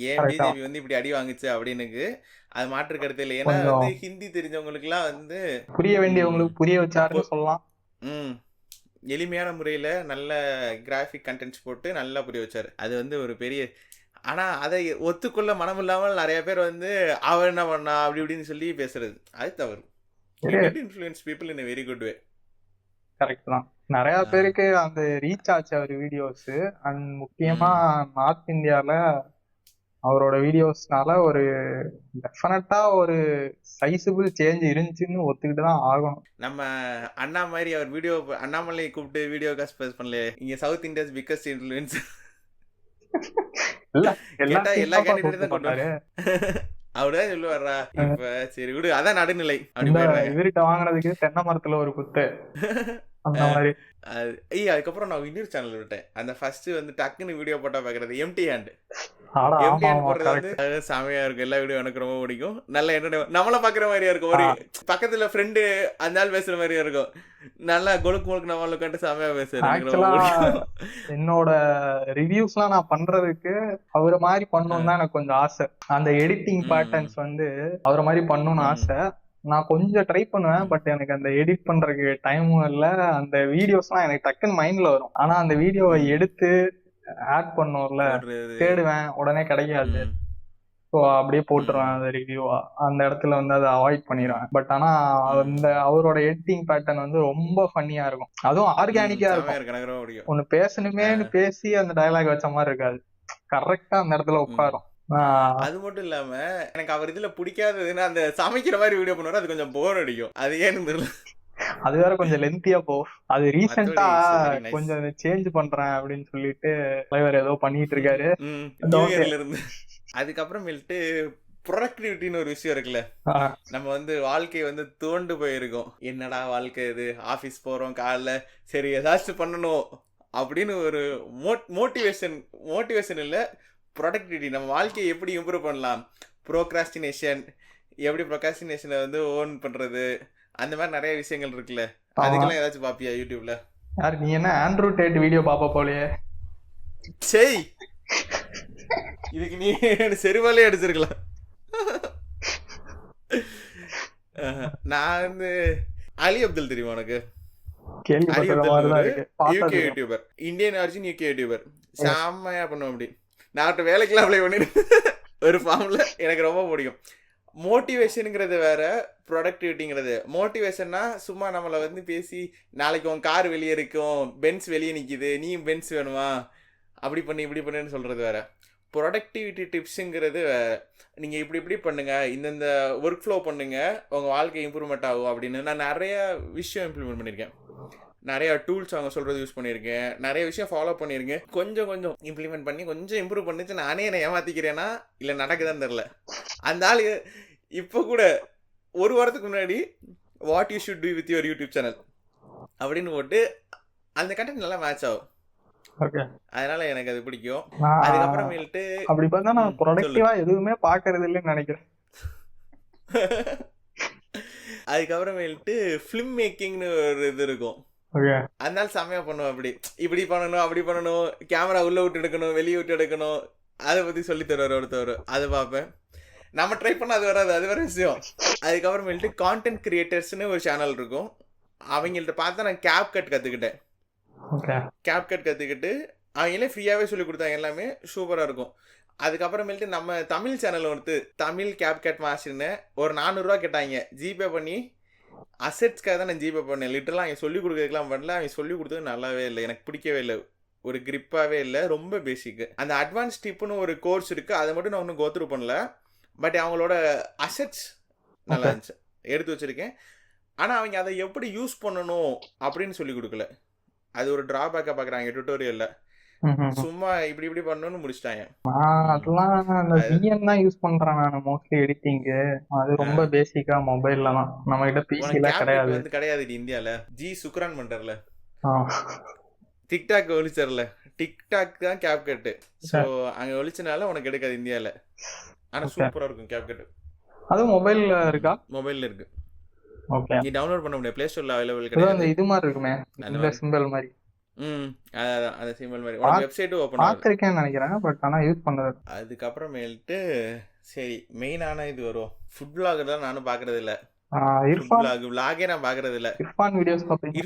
[SPEAKER 2] ஏன் பிஜேபி வந்து இப்படி அடி வாங்குச்சு அப்படின்னு. அது மாற்று கருத்து இல்லை. ஏன்னா வந்து ஹிந்தி தெரிஞ்சவங்களுக்கு எல்லாம் வந்து
[SPEAKER 1] புரிய வேண்டியவங்களுக்கு புரிய வச்சாருன்னு சொல்லலாம்.
[SPEAKER 2] எளிமையான முறையில நல்ல கிராஃபிக் கண்டென்ட்ஸ் போட்டு நல்லா புரிய வச்சாரு. அது வந்து ஒரு பெரிய, ஆனா அதை ஒத்துக்கொள்ள மனம் இல்லாமல் நிறைய பேர் வந்து அவர் என்ன பண்ணா அப்படி இப்படின்னு சொல்லி பேசுறது, அது தவறு. Influence people in very good way.
[SPEAKER 1] Correct தான். நிறைய பேருக்கு அந்த ரீச் ஆச்சு அவர் வீடியோஸ். அண்ட் முக்கியமா நார்த் இந்தியால அவரோட வீடியோஸ்னால ஒரு டெஃபினட்டா ஒரு சைஸபிள் சேஞ்ச் இருந்துச்சுன்னு ஒத்துக்கிட்டு தான் ஆகணும்.
[SPEAKER 2] நம்ம அண்ணா மாதிரி அவர் வீடியோ, அண்ணாமலை கூப்பிட்டு வீடியோ காஸ்ட் பேஸ் பண்ணல, இங்க சவுத் இந்தியாஸ் பிக்கஸ்ட் இன்ஃப்ளூயன்ஸ்
[SPEAKER 1] இல்ல
[SPEAKER 2] எல்லா கேண்டிடேட் தான் கொண்டாரு. அவருதான் சொல்லுவாரா இப்ப சரி விடு, அதான் நடுநிலை.
[SPEAKER 1] இவர்கிட்ட வாங்கினதுக்கு தென்னை மரத்துல ஒரு குத்து அந்த மாதிரி.
[SPEAKER 2] அதுக்கப்புறம் நான் இன்னொரு சேனல் விட்டேன். அந்த ஃபர்ஸ்ட் வந்து டக்குன்னு வீடியோ போட்டா பாக்குறது எம்டி ஹேண்ட். போடுறது வந்து செமையா இருக்கும். எல்லா வீடியோ எனக்கு ரொம்ப பிடிக்கும். நல்ல என்டர்டைன்மெண்ட், நம்மள பாக்குற மாதிரியா இருக்கும். ஒரு பக்கத்துல ஃப்ரெண்டு அந்த ஆள் பேசுற மாதிரியா இருக்கும். நல்லா கொழுக்கு முழுக்கு நம்மள கண்டு செமையா பேசுறேன்.
[SPEAKER 1] என்னோட ரிவ்யூஸ்லாம் நான் பண்றதுக்கு அவரை மாதிரி பண்ணணும்னு தான் எனக்கு கொஞ்சம் ஆசை. அந்த எடிட்டிங் பேட்டர்ன்ஸ் வந்து அவரை மாதிரி பண்ணணும்னு ஆசை. நான் கொஞ்சம் ட்ரை பண்ணுவேன், பட் எனக்கு அந்த எடிட் பண்றதுக்கு டைமும் இல்லை. அந்த வீடியோஸ்லாம் எனக்கு டக்குன்னு மைண்ட்ல வரும், ஆனா அந்த வீடியோவை எடுத்து ஆட் பண்ணும்ல தேடுவேன், உடனே கிடைக்காது. ஸோ அப்படியே போட்டுருவேன் அந்த ரிவ்யூவா. அந்த இடத்துல வந்து அதை அவாய்ட் பண்ணிடுவேன். பட் ஆனா அந்த அவரோட எடிட்டிங் பேட்டர்ன் வந்து ரொம்ப ஃபன்னியா இருக்கும். அதுவும் ஆர்கானிக்கா இருக்கும். ஒண்ணு பேசணுமேனு பேசி அந்த டயலாக் வச்ச மாதிரி இருக்காது, கரெக்டா அந்த இடத்துல உட்காரும்.
[SPEAKER 2] அது மட்டும் இல்லாம எனக்கு அவர் இதுல பிடிக்காததுன்னா அந்த சமைக்கிற மாதிரி வீடியோ பண்ணுவாரு, அது கொஞ்சம் போர் அடிக்கும். அது ஏன்னு தெரியல,
[SPEAKER 1] அது வேற கொஞ்சம் லென்த்தியா போகும். அது ரீசெண்டா கொஞ்சம் சேஞ்ச் பண்றேன் அப்படின்னு சொல்லிட்டு தலைவர் ஏதோ பண்ணிட்டு இருக்காரு
[SPEAKER 2] இருந்து. அதுக்கப்புறமேல்ட்டு ப்ரொடக்டிவிட்டின்னு ஒரு விஷயம் இருக்குல்ல, நம்ம வந்து வாழ்க்கை வந்து தோண்டு போயிருக்கோம். என்னடா வாழ்க்கை இது, ஆஃபீஸ் போறோம் காலைல, சரி ஏதாச்சும் பண்ணணும் அப்படின்னு ஒரு மோட்டிவேஷன் இல்லை, ப்ரொடக்டிவிட்டி. நம்ம வாழ்க்கையை எப்படி இம்ப்ரூவ் பண்ணலாம், ப்ரோக்ராஸ்டினேஷன், எப்படி ப்ரோக்ராஸ்டினேஷனை வந்து ஓன் பண்றது, அந்த மாதிரி நிறைய விஷயங்கள் இருக்குல்ல. அதுக்கெல்லாம் ஏதாச்சும் பாப்பியா யூடியூப்ல?
[SPEAKER 1] யார் நீ? என்ன ஆண்ட்ரூ டேட் வீடியோ பாப்பா போலயே.
[SPEAKER 2] சரி, இதுக்கு நீ செருவாலே அடிச்சிருக்கலாம். நான் வந்து அலி அப்துல் தெரியுமா உனக்கு? Ali Abdul UK YouTuber, Indian origin UK YouTuber, செம்மையா பண்ணுவோம். அப்படி நான் வேலைக்கெல்லாம் அப்ளை பண்ணிருக்கேன் ஒரு ஃபார்ம்ல. எனக்கு ரொம்ப பிடிக்கும். மோட்டிவேஷனுங்கிறது வேற, ப்ரொடக்டிவிட்டிங்கிறது. மோட்டிவேஷன்னா சும்மா நம்மளை வந்து பேசி நாளைக்கு உன் கார் வெளியே இருக்கும், பென்ஸ் வெளியே நிற்கிது, நீயும் பென்ஸ் வேணுமா, அப்படி பண்ணி இப்படி பண்ணுன்னு சொல்கிறது வேற. ப்ரொடக்டிவிட்டி டிப்ஸுங்கிறது நீங்கள் இப்படி பண்ணுங்கள், இந்தந்த ஒர்க் ஃப்ளோ பண்ணுங்கள், உங்கள் வாழ்க்கை இம்ப்ரூவ்மெண்ட் ஆகும் அப்படின்னு நான் நிறையா விஷயம் இம்ப்ளிமெண்ட் பண்ணியிருக்கேன். நிறையா டூல்ஸ் அவங்க சொல்கிறது யூஸ் பண்ணியிருக்கேன், நிறைய விஷயம் ஃபாலோ பண்ணியிருக்கேன். கொஞ்சம் இம்ப்ளிமெண்ட் பண்ணி கொஞ்சம் இம்ப்ரூவ் பண்ணிச்சு. நானே என்னை ஏமாற்றிக்கிறேன்னா இல்லை நடக்குதான்னு தெரில. அந்த ஆள் இப்போ கூட ஒரு வாரத்துக்கு முன்னாடி what you should do with your YouTube channel அப்படின்னு போட்டு அந்த கண்டென்ட் நல்லா மேட்ச் ஆகும்.
[SPEAKER 1] ஓகே.
[SPEAKER 2] அதனால எனக்கு அது பிடிக்கும்.
[SPEAKER 1] நான்
[SPEAKER 2] அதுக்கப்புறமேல்ட்டு
[SPEAKER 1] அப்படி பார்த்தா நான்
[SPEAKER 2] சொல்லு.
[SPEAKER 1] ப்ரொடக்டிவா எதுவுமே பாக்குறது இல்லைன்னு நினைக்கிறேன்.
[SPEAKER 2] அதுக்கப்புறமேல்ட்டு ஃபிலிம் மேக்கிங்னு ஒரு இது இருக்கும்.
[SPEAKER 1] ஓகே.
[SPEAKER 2] அதனால செம்மையா பண்ணுவோம். அப்படி இப்படி பண்ணணும், அப்படி பண்ணணும், கேமரா உள்ள விட்டு எடுக்கணும், வெளியே விட்டு எடுக்கணும், அதை பத்தி சொல்லி தருவார் ஒருத்தவர். அதை பார்ப்பேன். நம்ம ட்ரை பண்ண அது வராது, அது வேற விஷயம். அதுக்கப்புறமேல்ட்டு கான்டென்ட் கிரியேட்டர்ஸ்னு ஒரு சேனல் இருக்கும். அவங்கள்ட்ட பார்த்தா நான் கேப்கட் கற்றுக்கிட்டேன்.
[SPEAKER 1] ஓகே.
[SPEAKER 2] கேப்கட் கற்றுக்கிட்டு அவங்களே ஃப்ரீயாகவே சொல்லி கொடுத்தாங்க. எல்லாமே சூப்பராக இருக்கும். அதுக்கப்புறமேல்ட்டு நம்ம தமிழ் சேனல் ஒருத்து தமிழ் கேப்கட் மாஸ்டர்னு ஒரு 400 ரூபா கேட்டாங்க. ஜிபே பண்ணி அசெட்ஸ்க்காக தான் நான் ஜிபே பண்ணேன். லிட்டரலாக அவங்க சொல்லிக் கொடுக்கறதுக்கெலாம் பண்ணல. அவங்க சொல்லிக் கொடுத்தது நல்லாவே இல்லை, எனக்கு பிடிக்கவே இல்லை, ஒரு கிரிப்பாகவே இல்லை, ரொம்ப பேசிக்கு. அந்த அட்வான்ஸ் டிப்புன்னு ஒரு கோர்ஸ் இருக்குது, அதை மட்டும் நான் ஒன்றும் கோத்ரூ பண்ணல. பட் அவங்களோட அசெட்ஸ் நல்லா இருந்துச்சு, எடுத்து வச்சுருக்கேன். ஆனால் அவங்க அதை எப்படி யூஸ் பண்ணணும் அப்படின்னு சொல்லி கொடுக்கல. அது ஒரு ட்ராபேக்காக பார்க்குறாங்க டுட்டோரியலில். சும்மா இப்படி இப்படி பண்ணணும்னு முடிச்சிட்டாங்க.
[SPEAKER 1] அதெல்லாம் அந்த விஎன் தான் யூஸ் பண்றேன் நான் மோஸ்ட்லி எடிட்டிங்கு. அது ரொம்ப பேசிக்கா மொபைல்ல தான், நம்ம கிட்ட பிசில கிடையாது.
[SPEAKER 2] வந்து கிடையாது இந்தியால. ஜி சுக்ரான் பண்றல, டிக்டாக் ஒழிச்சர்ல, டிக்டாக் தான் கேப்கட். ஸோ அங்க ஒழிச்சனால உனக்கு எடுக்காது இந்தியால. ஆனா சூப்பரா இருக்கும் கேப்கட்.
[SPEAKER 1] அது மொபைல்ல இருக்கா?
[SPEAKER 2] மொபைல்ல இருக்கு.
[SPEAKER 1] ஓகே.
[SPEAKER 2] நீ டவுன்லோட் பண்ண முடியாது, பிளே ஸ்டோர்ல அவைலபிள் கிடையாது.
[SPEAKER 1] இது மாதிரி இருக்குமே, இந்த சிம்பிள் மாதிரி.
[SPEAKER 2] அந்த சிம்பிள் மாதிரி ஒரு வெப்சைட் ஓபன்
[SPEAKER 1] பார்த்திருக்கேன்னு நினைக்கிறேன், பட் ஆனா யூஸ் பண்ணது.
[SPEAKER 2] அதுக்கப்புறமேல்ட்டு சரி மெயினான இது வரும். ஃபுட் vlogger தான் நானும் பார்க்கறது இல்ல.
[SPEAKER 1] இர்ஃபான்
[SPEAKER 2] vlogger நான் பார்க்கறது இல்ல.
[SPEAKER 1] இர்ஃபான் வீடியோஸ் பார்ப்பீங்க?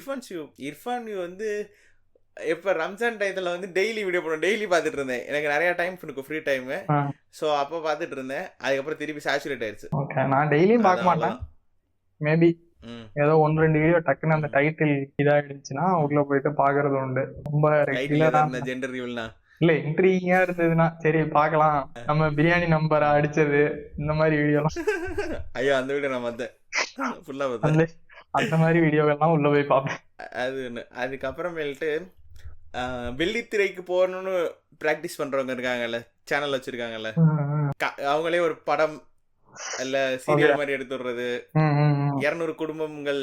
[SPEAKER 2] இர்ஃபான் வந்து எப்ப ரம்ஜான் டைத்துல வந்து டெய்லி வீடியோ போடுவேன். டெய்லி பார்த்துட்டு இருந்தேன். எனக்கு நிறைய டைம் இருக்கும், ஃப்ரீ டைம். ஸோ அப்போ பார்த்துட்டு இருந்தேன். அதுக்கப்புறம் திருப்பி சேச்சுரேட் ஆயிடுச்சு.
[SPEAKER 1] ஓகே. நான் டெய்லியும் பார்க்க மாட்டேன். மேபி ஏதோ 1-2 வீடியோ டக்குன்னு அந்த டைட்டில் இதாயிடுச்சுன்னா உள்ள போயிட்டு பாக்குறது உண்டு. ரொம்ப ரெகுலரா
[SPEAKER 2] ஜெண்டர் ரிவீல்னா
[SPEAKER 1] இல்ல, இன்ட்ரீவிங்கா இருந்ததுன்னா சரி பார்க்கலாம். நம்ம பிரியாணி நம்பர் அடிச்சது இந்த மாதிரி வீடியோலாம்.
[SPEAKER 2] ஐயோ அந்த வீடியோ நான் பார்த்தேன், ஃபுல்லா பார்த்தேன்.
[SPEAKER 1] அந்த மாதிரி வீடியோகள்லாம் உள்ள போய் பார்ப்பேன்.
[SPEAKER 2] அது ஒன்று. அதுக்கப்புறமேல்ட்டு வெள்ளித்திரைக்கு போகணும்னு ப்ராக்டிஸ் பண்றவங்க இருக்காங்கல்ல, சேனல் வச்சிருக்காங்கல்ல, அவங்களே ஒரு படம் இல்ல சீரியல் மாதிரி எடுத்து விடுறது, 200 குடும்பங்கள்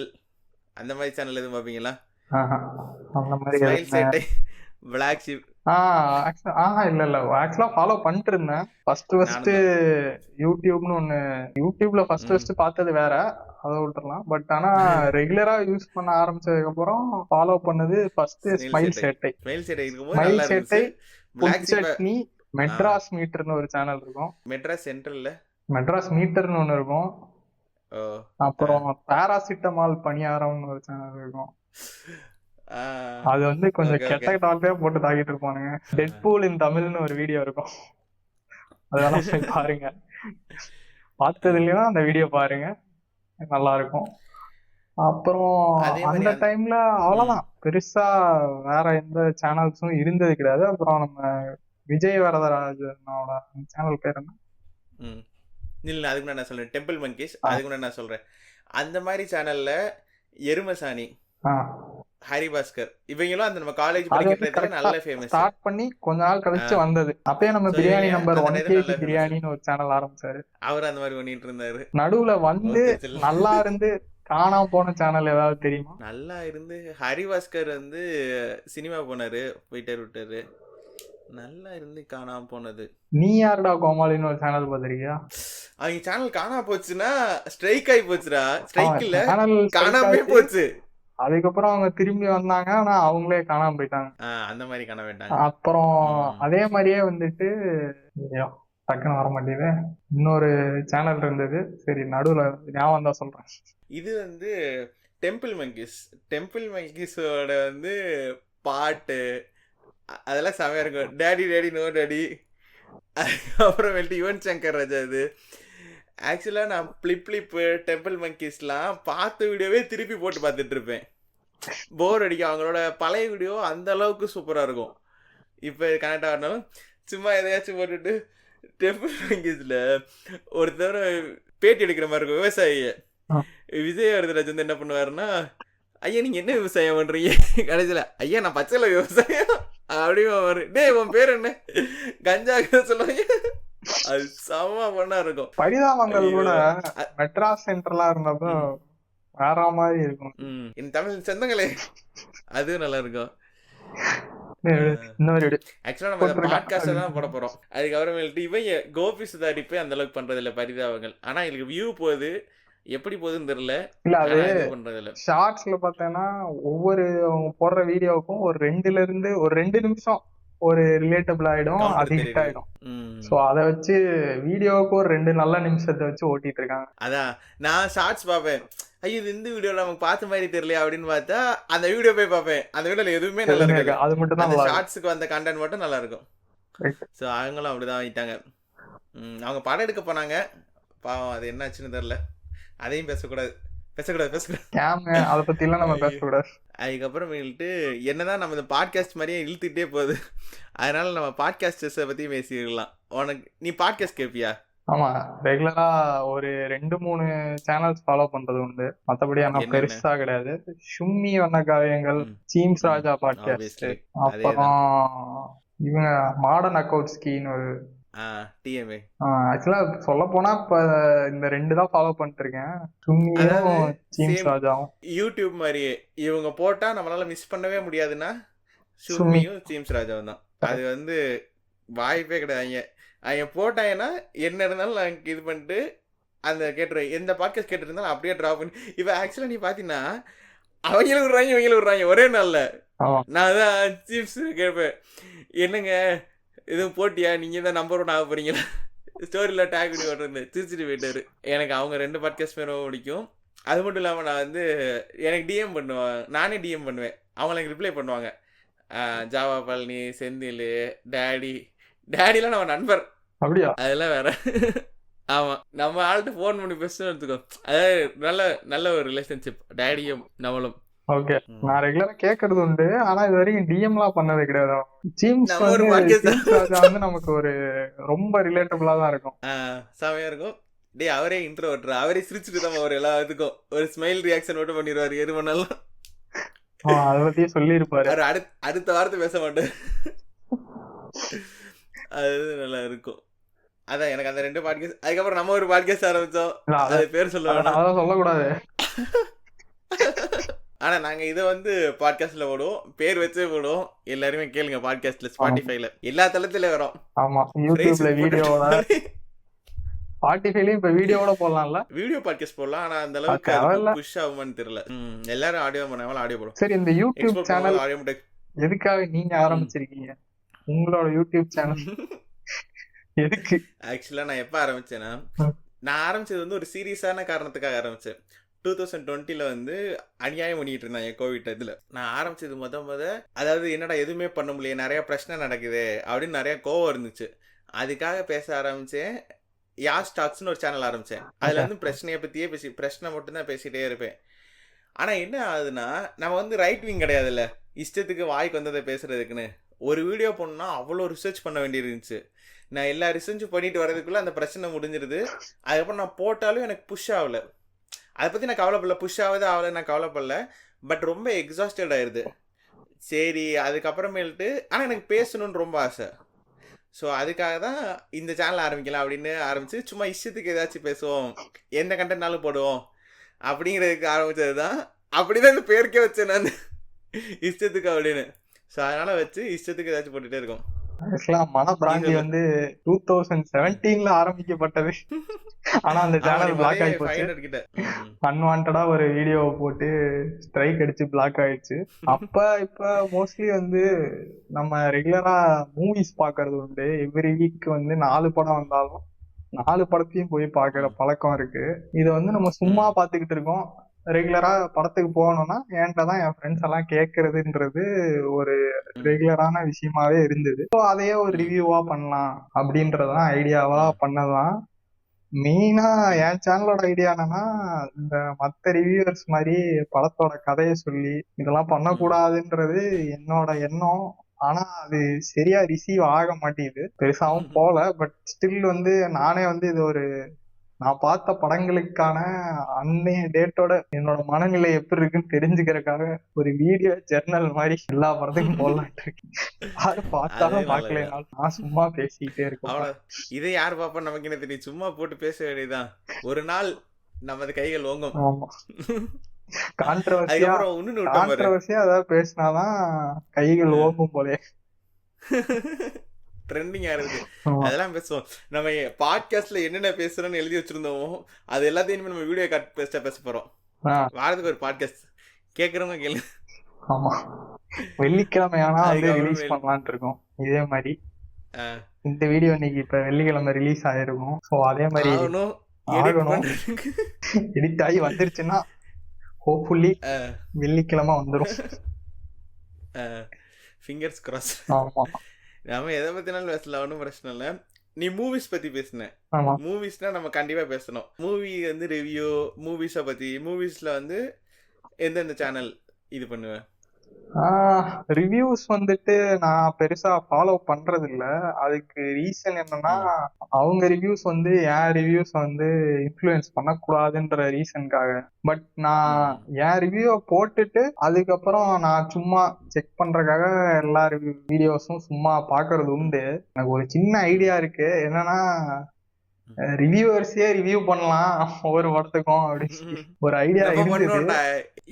[SPEAKER 2] அந்த மாதிரி சேனல் எதுவும் பாப்பீங்களா?
[SPEAKER 1] அந்த மாதிரி
[SPEAKER 2] ஸ்மைல் சேட்டை, பிளாக் ஷீப்.
[SPEAKER 1] இல்ல ஆக்சுவலா ஃபாலோ பண்ணிட்டு இருந்தேன். ஃபர்ஸ்ட் யூடியூப்னு ஒண்ணு, யூடியூப்ல ஃபர்ஸ்ட் பார்த்தது வேற, அதை விட்டுறலாம். பட் ஆனா ரெகுலரா யூஸ் பண்ண ஆரம்பிச்சதுக்கு அப்புறம் ஃபாலோ பண்ணது ஃபர்ஸ்ட் ஸ்மைல் சேட்டை.
[SPEAKER 2] ஸ்மைல் சேட்டை
[SPEAKER 1] பிளாக் சட்னி, மெட்ராஸ் மீட்டர்னு ஒரு சேனல் இருக்கும்.
[SPEAKER 2] மெட்ராஸ் சென்ட்ரல்ல
[SPEAKER 1] மெட்ராஸ் மீட்டர்னு ஒண்ணு இருக்கும். அப்புறம் பாராசிட்டமால் பணியாரம்னு ஒரு சேனல் இருக்கும். அது வந்து கொஞ்சம் கெட்ட டாக்டே போட்டு தாக்கிட்டு இருப்பானுங்க. டெட்பூல் இன் தமிழ்னு ஒரு வீடியோ இருக்கும், அதெல்லாம் போய் பாருங்க. பார்த்தது இல்லையா அந்த வீடியோ பாருங்க, நல்லா இருக்கும். அப்புறம் அந்த டைம்ல அவ்வளவுதான், பெருசா வேற எந்த சேனல்ஸும் இருந்தது கிடையாது. அப்புறம் நம்ம விஜய் வரதராஜனோட சேனல் பேர் என்ன?
[SPEAKER 2] இல்லை அதுக்கு நான் சொல்றேன், டெம்பிள் மங்கீஸ். அதுக்கு நான் சொல்றேன், அந்த மாதிரி சேனல்ல எருமசாணி, ஹரிபாஸ்கர் இவங்களும் அந்த நம்ம காலேஜ் படிக்கிறதுல நல்ல ஃபேமஸ்.
[SPEAKER 1] ஸ்டார்ட் பண்ணி கொஞ்ச நாள் கழிச்சு வந்தது. அப்பயே நம்ம பிரியாணி நம்பர் 1 kg பிரியாணின்னு ஒரு சேனல் ஆரம்பிச்சாரு.
[SPEAKER 2] அவர் அந்த மாதிரி பண்ணிட்டு இருந்தாரு.
[SPEAKER 1] நடுவுல வந்து நல்லா இருந்து காணாம போன சேனல் ஏதாவது தெரியுமா?
[SPEAKER 2] நல்லா இருந்து ஹரிபாஸ்கர் வந்து சினிமா போனாரு, போயிட்டாரு விட்டாரு. நல்லா இருந்து காணாம போனது
[SPEAKER 1] நீ யாருடா கோமாளின்னு ஒரு சேனல் பாத்திருக்கியா?
[SPEAKER 2] அவங்க சேனல் காணாம போச்சுன்னா ஸ்ட்ரைக் ஆகி போச்சுடா. ஸ்ட்ரைக் இல்ல, காணாமே போச்சு.
[SPEAKER 1] அதுக்கப்புறம் அவங்க திரும்பி வந்தாங்க, ஆனா அவங்களே காணாம போயிட்டாங்க.
[SPEAKER 2] அந்த மாதிரி காணாம போயிட்டாங்க.
[SPEAKER 1] அப்புறம் அதே மாதிரியே வந்துட்டு டக்குன்னு வர மாட்டேங்குது, இன்னொரு சேனல் இருந்தது. சரி நடுவுல ஞாபகம் தான் சொல்றேன்.
[SPEAKER 2] இது வந்து டெம்பிள் மங்கீஸ். டெம்பிள் மங்கீஸோட வந்து பாட்டு அதெல்லாம் செமையா இருக்கும். Daddy daddy no daddy. அதுக்கப்புறமேட்டு யுவன் சங்கர் ராஜா. இது ஆக்சுவலாக நான் பிளிப்பு டெம்பிள் மங்கீஸ்லாம் பார்த்த வீடியோவே திருப்பி போட்டு பார்த்துட்டு இருப்பேன், போர் அடிக்கும். அவங்களோட பழைய வீடியோ அந்த அளவுக்கு சூப்பராக இருக்கும். இப்போ கனெக்ட் ஆகினாலும் சும்மா எதையாச்சும் போட்டுட்டு டெம்பிள் மங்கீஸில் ஒருத்தர் பேட்டி எடுக்கிற மாதிரி இருக்கும், விவசாயியை. விஜய் வரதராஜ் வந்து என்ன பண்ணுவாருன்னா, ஐயா நீங்கள் என்ன விவசாயம் பண்ணுறீங்க? கடைசியில் ஐயா நான் பச்சைல விவசாயம் அப்படியே. டே உன் பேர் என்ன? கஞ்சா சொல்லுவாங்க. அது செம பண்ணா இருக்கும்.
[SPEAKER 1] பரிதாபங்கள் கூட மெட்ராஸ் சென்டர்லாம் இருந்தப்போ வேற மாதிரி இருக்கும்.
[SPEAKER 2] இந்த தமிழ் சொந்தங்களே அது நல்லா இருக்கும்.
[SPEAKER 1] இன்னொரு
[SPEAKER 2] ஆக்சுவலா நம்ம இந்த பாட்காஸ்ட் தான் போட போறோம். அதுக்கப்புறமேட்டு இவங்க கோபி சுதாரி போய் அந்த அளவுக்கு பண்றது இல்ல பரிதாபங்கள். ஆனா எங்களுக்கு வியூ போகுது, எப்படி போகுதுன்னு தெரியல.
[SPEAKER 1] இல்ல அது
[SPEAKER 2] ஆனா இது பண்றது இல்ல.
[SPEAKER 1] ஷார்ட்ஸ்ல பார்த்தேன்னா ஒவ்வொரு அவங்க போடுற வீடியோவுக்கும் ஒரு 2ல இருந்து ஒரு 2 நிமிஷம் ஒரு ரிலேட்டபிள் ஆயிடும், அது
[SPEAKER 2] கவுண்டர்
[SPEAKER 1] ஹிட்
[SPEAKER 2] தெரியுது.
[SPEAKER 1] ஆயிடும். சோ அதை வச்சு வீடியோவுக்கு ஒரு 2 நல்ல நிமிஷத்தை வச்சு ஓட்டிட்டு இருக்காங்க.
[SPEAKER 2] அதான் நான் ஷார்ட்ஸ் பார்ப்பேன். ஐயோ இது இந்த வீடியோ நமக்கு பார்த்த மாதிரி தெரியல அப்படின்னு பார்த்தா அந்த வீடியோ போய் பார்ப்பேன். அந்த வீடியோல எதுவுமே நல்லா
[SPEAKER 1] எதுவுமே
[SPEAKER 2] இருக்காது.
[SPEAKER 1] இருக்காது. அது மட்டும் தான்
[SPEAKER 2] அந்த
[SPEAKER 1] நல்லா இருக்கும்.
[SPEAKER 2] ஷார்ட்ஸுக்கு வந்த கண்டென்ட் மட்டும் நல்லா இருக்கும்.
[SPEAKER 1] Right.
[SPEAKER 2] ஸோ அவங்களும் அப்படிதான் ஆயிட்டாங்க. அவங்க படம் எடுக்க போனாங்க, பாவம் அது என்னாச்சுன்னு தெரியல. அதையும் பேசக்கூடாது.
[SPEAKER 1] கேம் அதை பத்தி எல்லாம் நம்ம பேசக்கூடாது.
[SPEAKER 2] அதுக்கப்புறமேட்டு என்னதான் நம்ம இந்த பாட்காஸ்ட் மாதிரியே இழுத்துக்கிட்டே போகுது. அதனால நம்ம பாட்காஸ்டர்ஸை பத்தி பேசிடலாம். உனக்கு நீ பாட்காஸ்ட் கேட்பியா?
[SPEAKER 1] ஆமா, ரெகுலரா ஒரு 2-3 சேனல்ஸ் ஃபாலோ பண்றது உண்டு. மத்தபடி ஆனா
[SPEAKER 2] என்னென்ன?
[SPEAKER 1] பெருசா கிடையாது. ஷும்மி வண்ண காவியங்கள், சீம்ஸ் ராஜா பாட்காஸ்ட்,
[SPEAKER 2] Obviously.
[SPEAKER 1] அப்புறம் இவங்க மாடர்ன் அக்கௌண்ட்ஸ்கின்னு ஒரு
[SPEAKER 2] டிஎம்ஏ.
[SPEAKER 1] ஆக்சுவலா சொல்ல போனா இப்ப இந்த 2 தான் ஃபாலோ பண்ணிட்டு இருக்கேன், ஷும்மியும்
[SPEAKER 2] அதாவது
[SPEAKER 1] சீம்ஸ்
[SPEAKER 2] same
[SPEAKER 1] ராஜாவும்.
[SPEAKER 2] யூடியூப் மாதிரியே இவங்க போட்டா நம்மளால மிஸ் பண்ணவே முடியாதுன்னா
[SPEAKER 1] சும்மி.
[SPEAKER 2] சும்மியும் சீம்ஸ் ராஜாவும் தான். அது வந்து வாய்ப்பே கிடையாது. அவங்க போட்டாங்கன்னா என்ன இருந்தாலும் நான் இது பண்ணிட்டு அந்த கேட்டுருவேன். எந்த பாட்காஸ்ட் கேட்டு இருந்தாலும் அப்படியே ட்ராப் பண்ணி இப்போ ஆக்சுவலாக நீ பார்த்தீங்கன்னா அவங்களும் விடுறாங்க இவங்களும் விடுறாங்க ஒரே நாளில்.
[SPEAKER 1] ஆமா,
[SPEAKER 2] நான் தான் சீப்ஸ் கேட்பேன், என்னங்க எதுவும் போட்டியா, நீங்கள் தான் நம்பர் 1 ஆக போறீங்களா, ஸ்டோரியில் டேக் பண்ணி ஓட்டுறது சிரிச்சிட்டு போயிட்டாரு. எனக்கு அவங்க 2 பாட்காஸ்ட் ரொம்ப பிடிக்கும். அது மட்டும் இல்லாமல் நான் வந்து எனக்கு டிஎம் பண்ணுவேன், நானே டிஎம் பண்ணுவேன், அவங்கள எனக்கு ரிப்ளை பண்ணுவாங்க. ஜாவா பழனி, செந்தில், டேடிலாம் நம்ம நண்பர்,
[SPEAKER 1] அப்படியா?
[SPEAKER 2] அதெல்லாம் வேற. ஆமாம், நம்ம ஆள்கிட்ட ஃபோன் பண்ணி பேசணும்னு எடுத்துக்கோ. அதாவது நல்ல நல்ல ஒரு ரிலேஷன்ஷிப் டேடியும் நம்மளும்.
[SPEAKER 1] ஓகே, நான் ரெகுலரா கேக்குறது உண்டு, ஆனா இது வரைக்கும் டிஎம்லாம் பண்ணது கிடையாது. சீம்ஸ்
[SPEAKER 2] நம்ம ஒரு
[SPEAKER 1] வந்து
[SPEAKER 2] podcast
[SPEAKER 1] சீம்ஸ் ராஜா வந்து நமக்கு ஒரு ரொம்ப ரிலேட்டபிளா தான் இருக்கும்.
[SPEAKER 2] செமையாக இருக்கும். டே அவரே இன்ட்ரோ ஓட்டுறா, அவரே சிரிச்சுட்டு தான் அவர் எல்லாத்துக்கும் ஒரு ஸ்மைல் ரியாக்ஷன் மட்டும் பண்ணிடுவார் எது பண்ணாலும்.
[SPEAKER 1] அதை பத்தியே சொல்லியிருப்பாரு.
[SPEAKER 2] அவர் அடுத்த வாரத்தை பேச மாட்டார். அது நல்லா இருக்கும். அதான் எனக்கு அந்த 2 பாட்காஸ்ட். அதுக்கப்புறம் நம்ம ஒரு பாட்காஸ்ட் ஆரம்பிச்சோம், அது பேர் சொல்ல வேணாம்,
[SPEAKER 1] அதான் சொல்லக்கூடாது.
[SPEAKER 2] ஆனா நாங்க இதை வந்து பாட்காஸ்ட்ல போடுவோம், பேர் வச்சே போடுவோம். எல்லாருமே கேளுங்க பாட்காஸ்ட்ல, ஸ்பாட்டிஃபைல எல்லா தளத்திலயும் வரும்.
[SPEAKER 1] ஆமா, யூடியூப்ல வீடியோவோட, ஸ்பாட்டிஃபைலயும் இப்ப வீடியோவோட போடலாம்ல.
[SPEAKER 2] வீடியோ பாட்காஸ்ட் போடலாம், ஆனா அந்த அளவுக்கு புஷ் ஆகுமான்னு தெரியல. எல்லாரும் ஆடியோ பண்ணாம ஆடியோ போடும்.
[SPEAKER 1] சரி, இந்த யூடியூப் சேனல்
[SPEAKER 2] ஆடியோ மட்டும்
[SPEAKER 1] எதுக்காக நீங்க ஆரம்பிச்சிருக்கீங்க? உங்களோட யூடியூப் சேனல் எதுக்கு?
[SPEAKER 2] ஆக்சுவலா நான் எப்ப ஆரம்பிச்சேன்னா, நான் ஆரம்பிச்சது வந்து ஒரு சீரியஸான காரணத்துக்காக ஆரம்பிச்சேன். 2020 வந்து அநியாயம் பண்ணிட்டு இருந்தாங்க கோவிட் இதுல. நான் ஆரம்பிச்சது முத அதாவது என்னடா எதுவுமே பண்ண முடியல, நிறைய பிரச்சனை நடக்குது அப்படின்னு நிறைய கோவம் இருந்துச்சு. அதுக்காக பேச ஆரம்பிச்சேன். யாஸ் டாக்ஸ்னு ஒரு சேனல் ஆரம்பிச்சேன். அதுல வந்து பிரச்சனையை பத்தியே பிரச்சனை மட்டும்தான் பேசிட்டே இருப்பேன். ஆனா என்ன ஆகுதுன்னா, நம்ம வந்து ரைட் விங் கிடையாதுல்ல, இஷ்டத்துக்கு வாய்க்கு வந்ததை பேசுறதுக்குன்னு. ஒரு வீடியோ போடணும்னா அவ்வளோ ரிசர்ச் பண்ண வேண்டியது இருந்துச்சு. நான் எல்லா ரிசர்ச்சும் பண்ணிட்டு வரதுக்குள்ள அந்த பிரச்சனை முடிஞ்சிருது. அதுக்கப்புறம் நான் போட்டாலும் எனக்கு புஷ் ஆகல. அதை பற்றி நான் கவலைப்படல, புஷ் ஆகுது ஆகலை நான் கவலைப்படல. பட் ரொம்ப எக்ஸாஸ்டட் ஆயிடுது. சரி, அதுக்கப்புறமேல்ட்டு ஆனால் எனக்கு பேசணுன்னு ரொம்ப ஆசை. ஸோ அதுக்காக தான் இந்த சேனல் ஆரம்பிக்கலாம் அப்படின்னு ஆரம்பிச்சு, சும்மா இஷ்டத்துக்கு ஏதாச்சும் பேசுவோம், எந்த கண்டென்ட்னாலும் போடுவோம் அப்படிங்கிறதுக்கு ஆரம்பித்தது தான். அப்படி தான் இந்த பேருக்கே வச்சேன் நான், இஷ்டத்துக்கு அப்படின்னு. ஸோ அதனால் வச்சு இஷ்டத்துக்கு ஏதாச்சும் போட்டுகிட்டே இருக்கோம்.
[SPEAKER 1] மனப்பிராந்தி வந்து 2017ல ஆரம்பிக்கப்பட்டது. ஆனா அந்த சேனல் பிளாக் ஆகி போச்சு. அன்வான்டா ஒரு வீடியோவை போட்டு ஸ்ட்ரைக் அடிச்சு பிளாக் ஆயிடுச்சு. இப்ப மோஸ்ட்லி வந்து நம்ம ரெகுலரா மூவிஸ் பாக்குறது உண்டு. எவ்ரி வீக் வந்து 4 படம் வந்தாலும் 4 படத்தையும் போய் பாக்குற பழக்கம் இருக்கு. இதை வந்து நம்ம சும்மா பாத்துக்கிட்டு இருக்கோம். ரெகுலரா படத்துக்கு போகணும்னா என்கிட்ட தான் என் ஃப்ரெண்ட்ஸ் எல்லாம் கேட்கறதுன்றது ஒரு ரெகுலரான விஷயமாவே இருந்தது. ஸோ அதையே ஒரு ரிவ்யூவா பண்ணலாம் அப்படின்றதான் ஐடியாவா பண்ணதான். மெயினா என் சேனலோட ஐடியா என்னன்னா, இந்த மற்ற ரிவ்யூவர்ஸ் மாதிரி படத்தோட கதையை சொல்லி இதெல்லாம் பண்ணக்கூடாதுன்றது என்னோட எண்ணம். ஆனா அது சரியா ரிசீவ் ஆக மாட்டேங்குது, பெருசாவும் போல. பட் ஸ்டில் வந்து நானே வந்து இது ஒரு நான் பார்த்த படங்களுக்கான அன்னைய டேட்டோட என்னோட மனநிலை எப்படி இருக்குன்னு தெரிஞ்சுக்கிறதுக்காக ஒரு வீடியோ ஜெர்னல் மாதிரி எல்லா படத்துக்கும் போடலான் இருக்கேன். யாரு பார்த்தாலும் பார்க்கலனாலும் நான் சும்மா பேசிக்கிட்டே இருக்கேன்.
[SPEAKER 2] இதை யாரு பாப்பா நமக்கு என்ன தெரியும், சும்மா போட்டு பேச வேண்டியதுதான். ஒரு நாள் நமது கைகள் ஓங்கும்.
[SPEAKER 1] ஆமா, கான்ட்ரவர்சியா
[SPEAKER 2] அதுக்கப்புறம் இன்னொன்னு விட்டோம் பாரு,
[SPEAKER 1] கான்ட்ரவர்சியா ஏதாவது பேசினாதான் கைகள் ஓங்கும் போலே.
[SPEAKER 2] ட்ரெண்டிங்கா இருக்கு.
[SPEAKER 1] ஆமா.
[SPEAKER 2] அதெல்லாம் பேசுவோம். நம்ம பாட்காஸ்ட்ல என்னென்ன பேசுறோம்னு எழுதி வச்சிருந்தோமோ அது எல்லாத்தையும் நம்ம வீடியோ கட் பேஸ்டா பேச போறோம். வாரத்துக்கு ஒரு பாட்காஸ்ட் கேக்குறவங்க கேளு.
[SPEAKER 1] ஆமா, வெள்ளிக்கிழமை ஆனா வந்து ரிலீஸ்
[SPEAKER 2] அதுக்கப்புறம்
[SPEAKER 1] பண்ணலாம்னு இருக்கோம். இதே மாதிரி இந்த வீடியோ இன்னைக்கு இப்ப வெள்ளிக்கிழமை ரிலீஸ் ஆயிருக்கும். ஸோ அதே மாதிரி
[SPEAKER 2] ஆகணும், எடிட்
[SPEAKER 1] ஆகணும்.
[SPEAKER 2] பண்றதுக்கு
[SPEAKER 1] எடிட் ஆகி வந்துருச்சுன்னா ஹோப்ஃபுல்லி வெள்ளிக்கிழமை வந்துடும்.
[SPEAKER 2] Fingers cross.
[SPEAKER 1] ஆமா
[SPEAKER 2] நம்ம எதை பத்தினாலும் பேசலாம், ஒன்றும் பிரச்சனை இல்லை. நீ மூவிஸ் பத்தி பேசுன,
[SPEAKER 1] ஆமா.
[SPEAKER 2] மூவிஸ்னா நம்ம கண்டிப்பா பேசணும். மூவி வந்து ரிவ்யூ, மூவிஸை பத்தி. மூவிஸ்ல வந்து எந்தெந்த சேனல் இது பண்ணுவேன்?
[SPEAKER 1] ரிவ்யூஸ் வந்துட்டு நான் பெருசா ஃபாலோ பண்றது இல்ல. அதுக்கு ரீசன் என்னன்னா, அவங்க ரிவ்யூஸ் வந்து என் ரிவ்யூஸ் வந்து இன்ஃப்ளூயன்ஸ் பண்ணக்கூடாதுன்ற ரீசனுக்காக. பட் நான் என் ரிவ்யூவை போட்டுட்டு அதுக்கப்புறம் நான் சும்மா செக் பண்றதுக்காக எல்லா வீடியோஸும் சும்மா பாக்குறது உண்டு. எனக்கு ஒரு சின்ன ஐடியா இருக்கு, என்னன்னா ரிவ்யூவர்ஸே ரிவ்யூ பண்ணலாம் ஒவ்வொரு படத்துக்கும் அப்படின்னு ஒரு ஐடியா இருந்தது.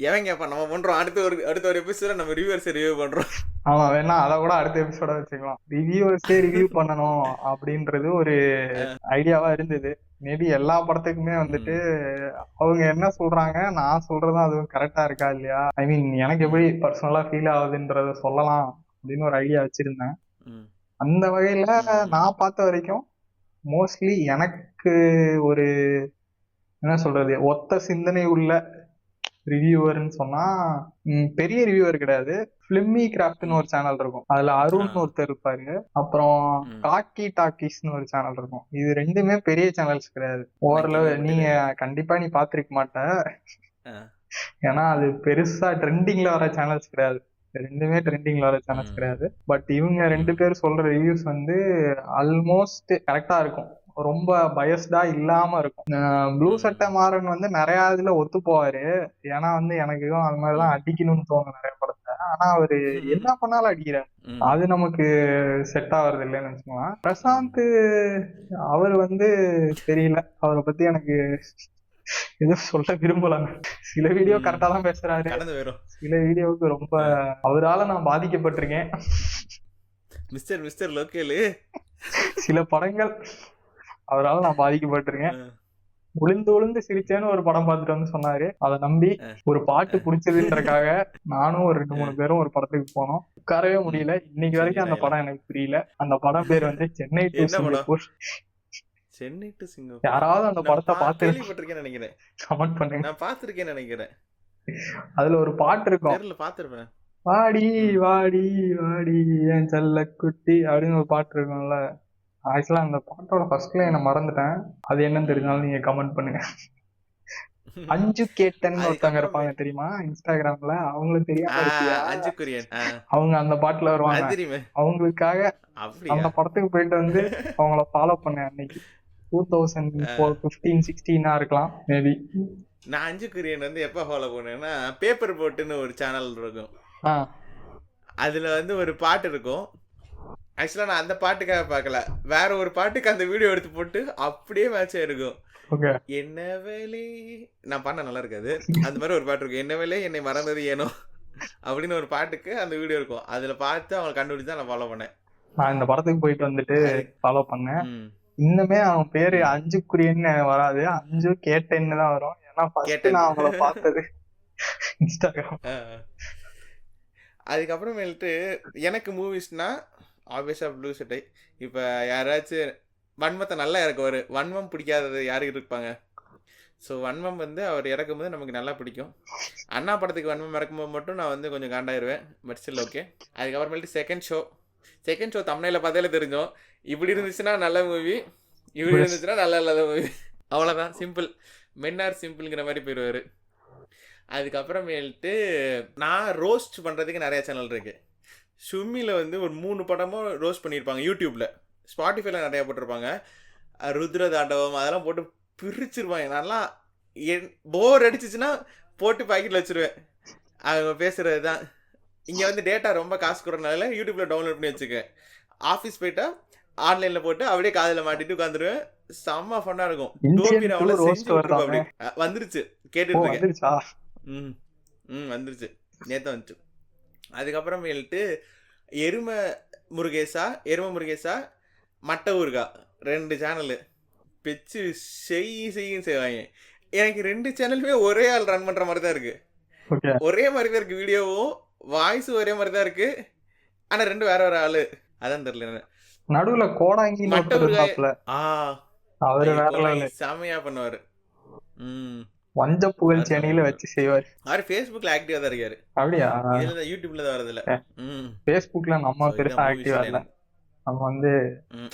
[SPEAKER 2] எவன் கேப்பா, நம்ம பண்றோம். அடுத்த ஒரு எபிசோட நம்ம ரிவ்யூவர்ஸ் ரிவ்யூ பண்றோம்.
[SPEAKER 1] ஆமா, வேணா அதை கூட அடுத்த எபிசோட வச்சுக்கலாம். ரிவ்யூவர்ஸே ரிவ்யூ பண்ணணும் அப்படின்றது ஒரு ஐடியாவா இருந்தது. மேபி எல்லா படத்துக்குமே வந்துட்டு அவங்க என்ன சொல்றாங்க, நான் சொல்றதும் அதுவும் கரெக்டா இருக்கா இல்லையா, ஐ மீன் எனக்கு எப்படி பர்சனலா ஃபீல் ஆகுதுன்றத சொல்லலாம் அப்படின்னு ஒரு ஐடியா வச்சிருந்தேன். அந்த வகையில நான் பார்த்த வரைக்கும் மோஸ்ட்லி எனக்கு ஒரு என்ன சொல்றது, ஒத்த சிந்தனை உள்ள ரிவ்யூவர்னு சொன்னா பெரிய ரிவ்யூவர் கிடையாது. ஃபிலிம்மி கிராஃப்ட்னு ஒரு சேனல் இருக்கும், அதுல அருண் ஒருத்தர் இருப்பாரு. அப்புறம் காக்கி டாக்கிஸ்னு ஒரு சேனல் இருக்கும். இது ரெண்டுமே பெரிய சேனல்ஸ் கிடையாது. ஓரளவு நீங்க கண்டிப்பா நீ பாத்திருக்க மாட்ட, ஏன்னா அது பெருசா ட்ரெண்டிங்ல வர சேனல்ஸ் கிடையாது. ரெண்டுமே ட்ரெண்டிங்ல வர சேனல்ஸ் கிடையாது. பட் இவங்க ரெண்டு பேர் சொல்ற ரிவ்யூஸ் வந்து ஆல்மோஸ்ட் கரெக்டா இருக்கும், ரொம்ப பயஸ்டா இல்லாம இருக்கும். ப்ளூ சட்டை மாறன் வந்து நிறைய இதுல ஒத்து போவாரு, ஏன்னா வந்து எனக்கு அது மாதிரிதான் அடிக்கணும்னு தோணும் நிறைய படத்தை. ஆனா அவரு என்ன பண்ணாலும் அடிக்கிறார், அது நமக்கு செட் ஆகுறது இல்லைன்னு வச்சுக்கலாம். பிரசாந்த் அவர் வந்து தெரியல, அவரை பத்தி எனக்கு எதுவும் சொல்ல விரும்பலாங்க. சில வீடியோ கரெக்டா தான் பேசுறாரு, சில வீடியோவுக்கு ரொம்ப அவரால நான் பாதிக்கப்பட்டிருக்கேன்.
[SPEAKER 2] மிஸ்டர் லோக்கேலு
[SPEAKER 1] சில படங்கள் அவரால் நான் பாதிக்கப்பட்டிருக்கேன். உளுந்து சிரிச்சேன்னு ஒரு படம் பார்த்துட்டு வந்து சொன்னாரு, அதை நம்பி ஒரு பாட்டு பிடிச்சதுன்றக்காக நானும் ஒரு 2-3 பேரும் ஒரு படத்துக்கு போனோம். உட்காரவே முடியல. இன்னைக்கு வரைக்கும் அந்த படம் எனக்கு புரியல. அந்த படம் பேர் வந்து Chennai to Singapore.
[SPEAKER 2] Chennai to Singapore.
[SPEAKER 1] யாராவது அந்த படத்தை பார்த்து
[SPEAKER 2] நினைக்கிறேன்,
[SPEAKER 1] கமெண்ட் பண்ணுங்க.
[SPEAKER 2] நான் பார்த்திருக்கேன்னு நினைக்கிறேன்.
[SPEAKER 1] அதுல ஒரு பாட்டு இருக்கும்,
[SPEAKER 2] பார்த்திருப்பேன்.
[SPEAKER 1] வாடி வாடி வாடி என் செல்ல குட்டி அப்படின்னு ஒரு பாட்டு இருக்கும்ல. ஆக்சுவலா அந்த பாட்டோட ஃபர்ஸ்ட் லைனை மறந்துட்டேன், அது என்னன்னு தெரிஞ்சாலும் நீங்க கமெண்ட் பண்ணுங்க. அஞ்சு கேட்டன் ஒருத்தவங்க இருப்பாங்க தெரியுமா இன்ஸ்டாகிராம்ல, அவங்களுக்கு தெரியாம இருக்கியா? அவங்க அந்த பாட்டுல வருவாங்க. அவங்களுக்காக அந்த படத்துக்கு போயிட்டு வந்து அவங்கள ஃபாலோ பண்ணேன் அன்னைக்கு. 2015-16 இருக்கலாம் மேபி.
[SPEAKER 2] நான் அஞ்சு குரியன் வந்து எப்ப ஃபாலோ பண்ணேன்னா, பேப்பர் போட்டுன்னு ஒரு சேனல் இருக்கும், அதுல வந்து ஒரு பாட்டு இருக்கும். ஆக்சுவலா நான் அந்த பாட்டுக்காக பார்க்கல, வேற ஒரு பாட்டுக்கு அந்த வீடியோ எடுத்து போட்டு அப்படியே மேட்ச் ஆயிருக்கும். என்ன வேலை நான் பண்ண நல்லா இருக்காது, அந்த மாதிரி ஒரு பாட்டு இருக்கும், என்ன வேலை என்னை மறந்தது ஏனோ அப்படின்னு ஒரு பாட்டுக்கு அந்த வீடியோ இருக்கும். அதுல பார்த்து அவங்க கண்டுபிடிச்சு தான் நான் ஃபாலோ பண்ணேன்.
[SPEAKER 1] நான் இந்த படத்துக்கு போயிட்டு வந்துட்டு ஃபாலோ பண்ணேன். இன்னுமே அவன் பேரு அஞ்சு குரியன்னு வராது, அஞ்சு கேட்டேன்னு தான் வரும். ஏன்னா ஃபர்ஸ்ட் நான் அவங்கள பார்த்தது இன்ஸ்டாகிராம்.
[SPEAKER 2] அதுக்கப்புறமேட்டு எனக்கு மூவிஸ்னா ஆப்வியஸா ப்ளூ சட்டை. இப்போ யாராச்சும் வன்மத்தை நல்லா இறக்குவார், வன்மம் பிடிக்காதது யாரு இருப்பாங்க? ஸோ வன்மம் வந்து அவர் இறக்கும்போது நமக்கு நல்லா பிடிக்கும். அண்ணா படத்துக்கு வன்மம் இறக்கும்போது மட்டும் நான் வந்து கொஞ்சம் காண்டாயிருவேன், பட் ஸ்டில் ஓகே. அதுக்கப்புறமேட்டு செகண்ட் ஷோ தமிழில் பார்த்தாலே தெரிஞ்சோம், இப்படி இருந்துச்சுன்னா நல்ல மூவி, இப்படி இருந்துச்சுன்னா நல்லா இல்லாத மூவி, அவ்வளோதான். சிம்பிள், மென்னார் சிம்பிள்ங்கிற மாதிரி போயிடுவார். அதுக்கப்புறமேட்டு நான் ரோஸ்ட் பண்ணுறதுக்கு நிறைய சேனல் இருக்குது. ஷும்மியில் வந்து ஒரு 3 படமும் ரோஸ்ட் பண்ணியிருப்பாங்க யூடியூப்பில். ஸ்பாட்டிஃபைல நிறையா போட்டிருப்பாங்க, ருத்ர தாண்டவம் அதெல்லாம் போட்டு பிரிச்சிருப்பாங்க. நல்லா போர் அடிச்சிச்சுன்னா போட்டு பாக்கெட்டில் வச்சுருவேன். அவங்க பேசுகிறது தான். இங்கே வந்து டேட்டா ரொம்ப காசு கொடுறதுனால யூடியூப்பில் டவுன்லோட் பண்ணி வச்சுக்கேன். ஆஃபீஸ் போயிட்டா ஆன்லைனில் போட்டு அப்படியே காதில் மாட்டிட்டு உட்காந்துருவேன். செம்ம ஃபன்னாக இருக்கும். வந்துருச்சு, கேட்டுட்டு இருக்கேன். ம் ம் வந்துருச்சு, நேற்று வந்துச்சு. அதுக்கப்புறமேல்ட்டு எருமை முருகேசா மட்டை ஊருகா 2 சேனலு பிச்சு செய்யும் செய்வாங்க. எனக்கு 2 சேனலுமே ஒரே ஆள் ரன் பண்ணுற மாதிரி தான் இருக்குது.
[SPEAKER 1] ஓகே.
[SPEAKER 2] ஒரே மாதிரி தான் இருக்குது, வீடியோவும் வாய்ஸும் ஒரே மாதிரி தான் இருக்குது. ஆனால் 2 வேற வேற ஆள். அதான் தெரியல என்ன.
[SPEAKER 1] நடுவுல கோடாங்கின்னு
[SPEAKER 2] மட்டை
[SPEAKER 1] ஒருத்தர்
[SPEAKER 2] ஊருகாய்
[SPEAKER 1] இருந்தாப்ல.
[SPEAKER 2] ஆ
[SPEAKER 1] அவரு
[SPEAKER 2] ஐயோ,
[SPEAKER 1] வேற
[SPEAKER 2] கோலாங்கி
[SPEAKER 1] லெவலு.
[SPEAKER 2] செமையா பண்ணுவார். ம்
[SPEAKER 1] வஞ்ச புகழ்
[SPEAKER 2] அது செமையா
[SPEAKER 1] சென்னையில
[SPEAKER 2] பண்ணுவார்.
[SPEAKER 1] வச்சு செய்வார்.
[SPEAKER 2] அவர் ஃபேஸ்புக்கில் ஆக்டிவாக தான் இருக்காரு.
[SPEAKER 1] அப்படியா?
[SPEAKER 2] இதில் தான் யூடியூப்ல தான் வரதில்ல. ம்
[SPEAKER 1] ஃபேஸ்புக்ல நம்ம
[SPEAKER 2] ஸோ
[SPEAKER 1] பெருசா
[SPEAKER 2] இதான்
[SPEAKER 1] ஆக்டிவா
[SPEAKER 2] மூவிஸ்ல
[SPEAKER 1] இல்ல.
[SPEAKER 2] எனக்கு.
[SPEAKER 1] நம்ம வந்து